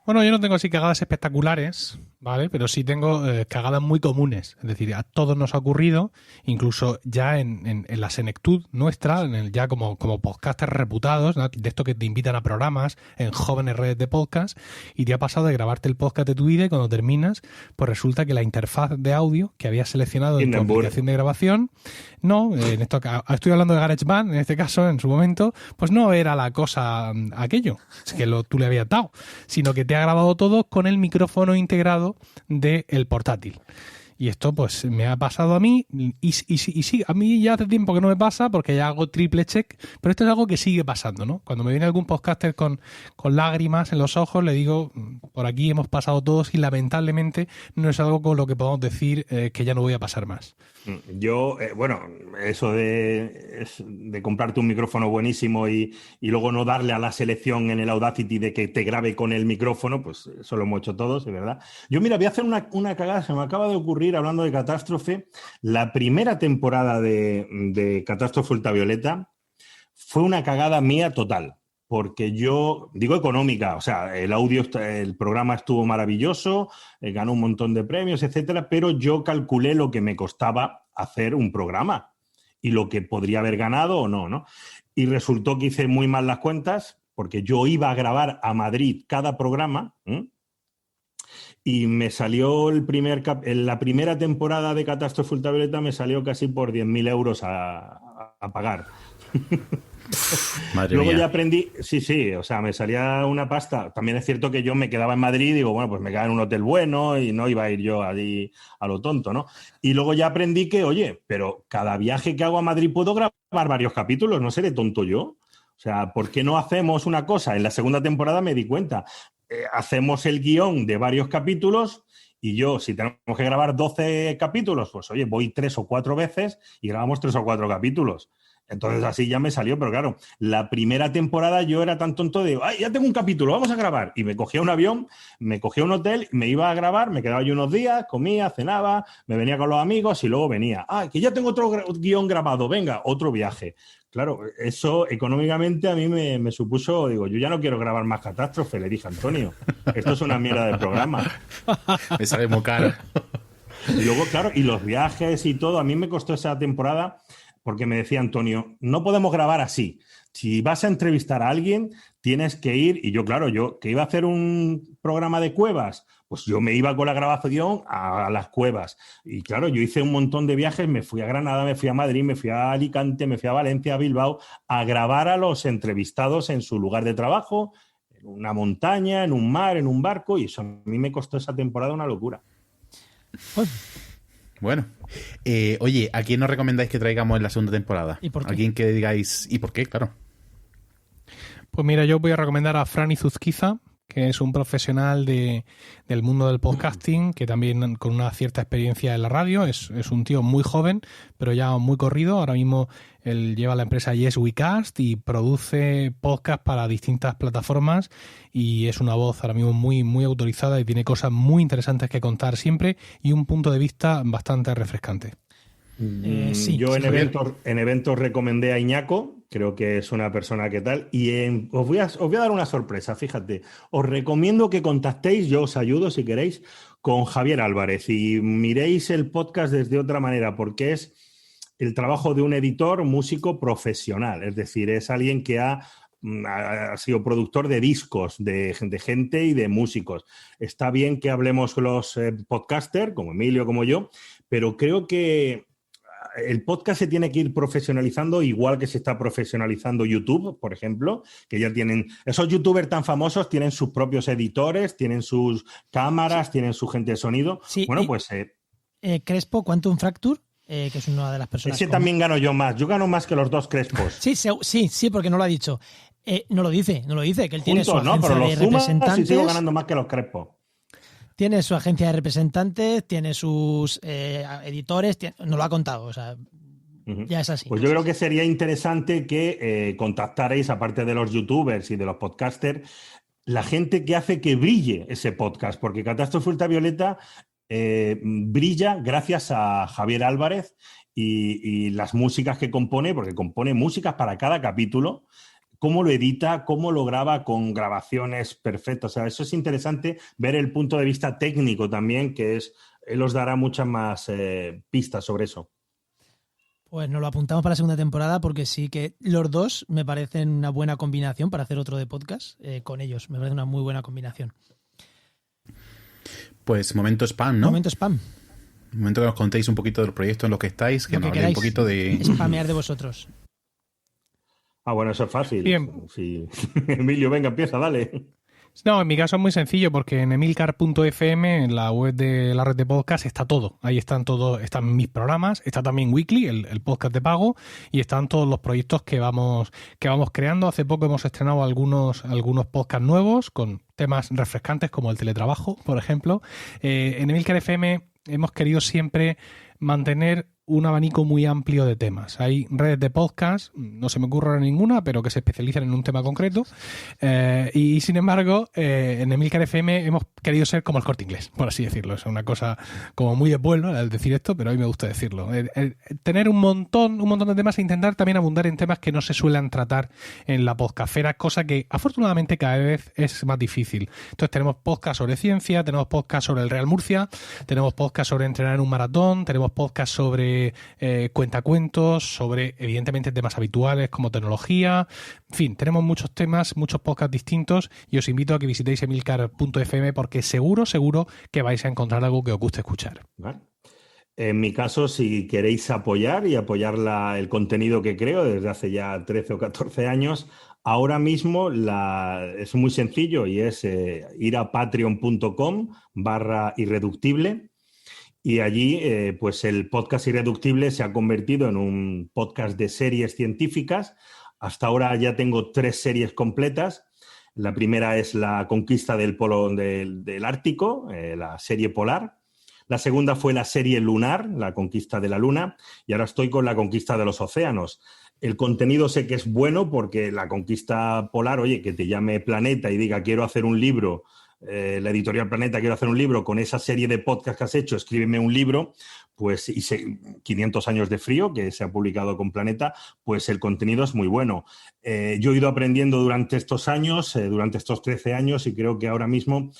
Bueno, yo no tengo así cagadas espectaculares, ¿vale? Pero sí tengo cagadas muy comunes. Es decir, a todos nos ha ocurrido, incluso ya en la senectud nuestra, ya como podcasters reputados, ¿no? De esto que te invitan a programas en jóvenes redes de podcast, y te ha pasado de grabarte el podcast de tu vida y cuando terminas, pues resulta que la interfaz de audio que habías seleccionado en tu aplicación de grabación, no, en esto estoy hablando de GarageBand, en este caso, en su momento, pues no era la cosa aquello, es que tú le habías dado, sino que te ha grabado todo con el micrófono integrado del portátil. Y esto pues me ha pasado a mí y sí, a mí ya hace tiempo que no me pasa porque ya hago triple check, pero esto es algo que sigue pasando, ¿no? Cuando me viene algún podcaster con lágrimas en los ojos, le digo, por aquí hemos pasado todos y lamentablemente no es algo con lo que podamos decir que ya no voy a pasar más. Yo, bueno, eso de comprarte un micrófono buenísimo y luego no darle a la selección en el Audacity de que te grabe con el micrófono, pues eso lo hemos hecho todos, es verdad. Yo, mira, voy a hacer una cagada, se me acaba de ocurrir hablando de Catástrofe. La primera temporada de Catástrofe Ultravioleta fue una cagada mía total. Porque yo, digo económica, o sea, el programa estuvo maravilloso, ganó un montón de premios, etcétera, pero yo calculé lo que me costaba hacer un programa y lo que podría haber ganado o no, ¿no? Y resultó que hice muy mal las cuentas porque yo iba a grabar a Madrid cada programa, y me salió en la primera temporada de Catástrofe Ultravioleta me salió casi por 10.000 euros a pagar. Madre Luego mía. ya aprendí, sí, o sea, me salía una pasta. También es cierto que yo me quedaba en Madrid y digo, bueno, pues me quedaba en un hotel bueno y no iba a ir yo allí a lo tonto, ¿no? Y luego ya aprendí que, oye, pero cada viaje que hago a Madrid puedo grabar varios capítulos, no seré tonto yo. O sea, ¿por qué no hacemos una cosa? En la segunda temporada me di cuenta. Hacemos el guión de varios capítulos y yo, si tenemos que grabar 12 capítulos, pues oye, voy 3 o 4 veces y grabamos 3 o 4 capítulos. Entonces así ya me salió, pero claro, la primera temporada yo era tan tonto de, ¡ay, ya tengo un capítulo, vamos a grabar! Y me cogía un avión, me cogía un hotel, me iba a grabar, me quedaba yo unos días, comía, cenaba, me venía con los amigos y luego venía. ¡Ah, que ya tengo otro guión grabado! Venga, otro viaje. Claro, eso económicamente a mí me supuso, digo, yo ya no quiero grabar más Catástrofe, le dije a Antonio. Esto es una mierda de programa. Me sale muy caro. Y luego, claro, y los viajes y todo, a mí me costó esa temporada porque me decía Antonio, no podemos grabar así. Si vas a entrevistar a alguien, tienes que ir, y yo, claro, yo que iba a hacer un programa de cuevas, pues yo me iba con la grabación a las cuevas. Y claro, yo hice un montón de viajes, me fui a Granada, me fui a Madrid, me fui a Alicante, me fui a Valencia, a Bilbao, a grabar a los entrevistados en su lugar de trabajo, en una montaña, en un mar, en un barco, y eso a mí me costó esa temporada una locura. Bueno, oye, ¿a quién nos recomendáis que traigamos en la segunda temporada? ¿Y por qué? ¿A quién que digáis y por qué? Claro. Pues mira, yo voy a recomendar a Fran Izuzquiza, que es un profesional del mundo del podcasting, que también con una cierta experiencia en la radio, es un tío muy joven, pero ya muy corrido. Ahora mismo él lleva la empresa Yes We Cast y produce podcast para distintas plataformas y es una voz ahora mismo muy, muy autorizada y tiene cosas muy interesantes que contar siempre y un punto de vista bastante refrescante. Sí, Yo sí, en eventos recomendé a Iñaco, creo que es una persona que tal, y os voy a dar una sorpresa, fíjate, os recomiendo que contactéis, yo os ayudo si queréis, con Javier Álvarez y miréis el podcast desde otra manera, porque es el trabajo de un editor músico profesional, es decir, es alguien que ha sido productor de discos, de gente y de músicos. Está bien que hablemos los podcasters, como Emilio, como yo, pero creo que el podcast se tiene que ir profesionalizando igual que se está profesionalizando YouTube, por ejemplo, que ya tienen... Esos youtubers tan famosos tienen sus propios editores, tienen sus cámaras, tienen su gente de sonido. Sí, bueno, pues... Crespo, Quantum Fracture, que es una de las personas... Ese también gano yo más. Yo gano más que los dos Crespos. Sí, porque no lo ha dicho. No lo dice, que él tiene su Juntos, agencia pero de los sumas representantes. y sigo ganando más que los Crespos. Tiene su agencia de representantes, tiene sus editores, no lo ha contado, o sea, ya es así. Pues yo creo que sería interesante que contactarais, aparte de los youtubers y de los podcasters, la gente que hace que brille ese podcast, porque Catástrofe Ultravioleta brilla gracias a Javier Álvarez y las músicas que compone, porque compone músicas para cada capítulo, cómo lo edita, cómo lo graba con grabaciones perfectas. O sea, eso es interesante, ver el punto de vista técnico también, que es, él os dará muchas más pistas sobre eso. Pues nos lo apuntamos para la segunda temporada porque sí que los dos me parecen una buena combinación para hacer otro de podcast con ellos. Me parece una muy buena combinación. Pues momento spam, ¿no? Momento spam. Momento que nos contéis un poquito del proyecto en lo que estáis, que Lo nos que habléis un queráis poquito de... spamear de vosotros. Bueno, eso es fácil. Bien. Sí. Emilio, venga, empieza, dale. No, en mi caso es muy sencillo porque en emilcar.fm, en la web de la red de podcast, está todo. Ahí están mis programas, está también Weekly, el podcast de pago, y están todos los proyectos que vamos creando. Hace poco hemos estrenado algunos podcasts nuevos con temas refrescantes como el teletrabajo, por ejemplo. En Emilcar FM hemos querido siempre mantener un abanico muy amplio de temas. Hay redes de podcast, no se me ocurre ahora ninguna, pero que se especializan en un tema concreto. Y sin embargo, en Emilcar FM hemos querido ser como el Corte Inglés, por así decirlo. Es una cosa como muy de pueblo al decir esto, pero a mí me gusta decirlo. Tener un montón de temas e intentar también abundar en temas que no se suelen tratar en la podcastfera, cosa que afortunadamente cada vez es más difícil. Entonces tenemos podcast sobre ciencia, tenemos podcast sobre el Real Murcia, tenemos podcast sobre entrenar en un maratón, tenemos podcast sobre cuentacuentos, sobre evidentemente temas habituales como tecnología. En fin, tenemos muchos temas, muchos podcasts distintos y os invito a que visitéis emilcar.fm porque seguro que vais a encontrar algo que os guste escuchar. ¿Vale? En mi caso, si queréis apoyar el contenido que creo desde hace ya 13 o 14 años, ahora mismo es muy sencillo y es ir a patreon.com/irreductible. Y allí, pues el podcast Irreductible se ha convertido en un podcast de series científicas. Hasta ahora ya tengo 3 series completas. La primera es la conquista del polo del Ártico, la serie polar. La segunda fue la serie lunar, la conquista de la luna. Y ahora estoy con la conquista de los océanos. El contenido sé que es bueno porque la conquista polar, oye, que te llame Planeta y diga quiero hacer un libro, la editorial Planeta, quiero hacer un libro con esa serie de podcast que has hecho, escríbeme un libro, pues 500 años de frío, que se ha publicado con Planeta, pues el contenido es muy bueno. Yo he ido aprendiendo durante estos años, durante estos 13 años, y creo que ahora mismo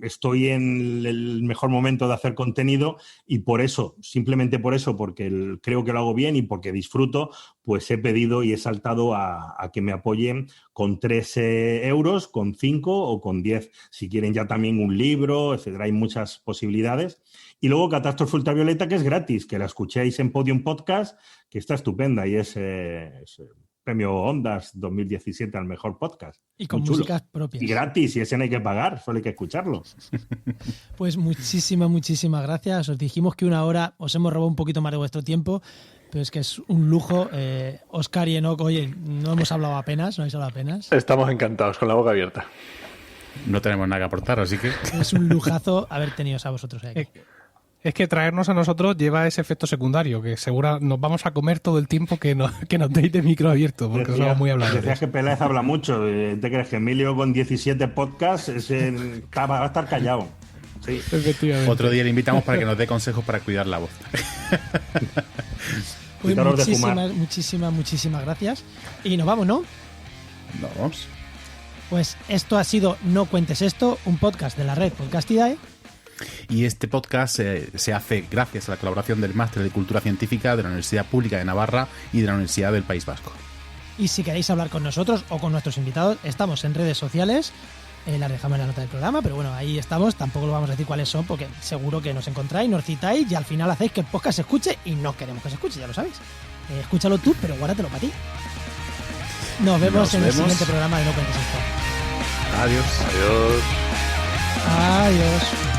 estoy en el mejor momento de hacer contenido y por eso, simplemente por eso, porque creo que lo hago bien y porque disfruto, pues he pedido y he saltado a que me apoyen con 3 euros, con 5 o con 10. Si quieren ya también un libro, etcétera, hay muchas posibilidades. Y luego Catástrofe Ultravioleta, que es gratis, que la escuchéis en Podium Podcast, que está estupenda y es premio Ondas 2017 al mejor podcast. Y con músicas propias. Y gratis, y ese no hay que pagar, solo hay que escucharlo. Pues muchísimas gracias. Os dijimos que 1 hora os hemos robado un poquito más de vuestro tiempo, pero es que es un lujo. Óscar y Enoc, oye, no habéis hablado apenas. Estamos encantados, con la boca abierta. No tenemos nada que aportar, así que... Es un lujazo haber tenido a vosotros aquí. Es que traernos a nosotros lleva ese efecto secundario, que seguro nos vamos a comer todo el tiempo que nos deis de micro abierto, porque somos muy habladores. Decías que Peláez habla mucho. ¿Te crees que Emilio con 17 podcasts va a estar callado? Sí. Efectivamente. Otro día le invitamos para que nos dé consejos para cuidar la voz. Pues muchísimas gracias. Y nos vamos, ¿no? Nos vamos. Pues esto ha sido No Cuentes Esto, un podcast de la red Podcastidae. Y este podcast se hace gracias a la colaboración del Máster de Cultura Científica de la Universidad Pública de Navarra y de la Universidad del País Vasco. Y si queréis hablar con nosotros o con nuestros invitados, estamos en redes sociales, las dejamos en la nota del programa, pero bueno, ahí estamos, tampoco lo vamos a decir cuáles son, porque seguro que nos encontráis, nos citáis y al final hacéis que el podcast se escuche y no queremos que se escuche, ya lo sabéis. Escúchalo tú, pero guárdatelo para ti. Nos vemos en el siguiente programa de No Cuentes Esto. Adiós. Adiós. Adiós.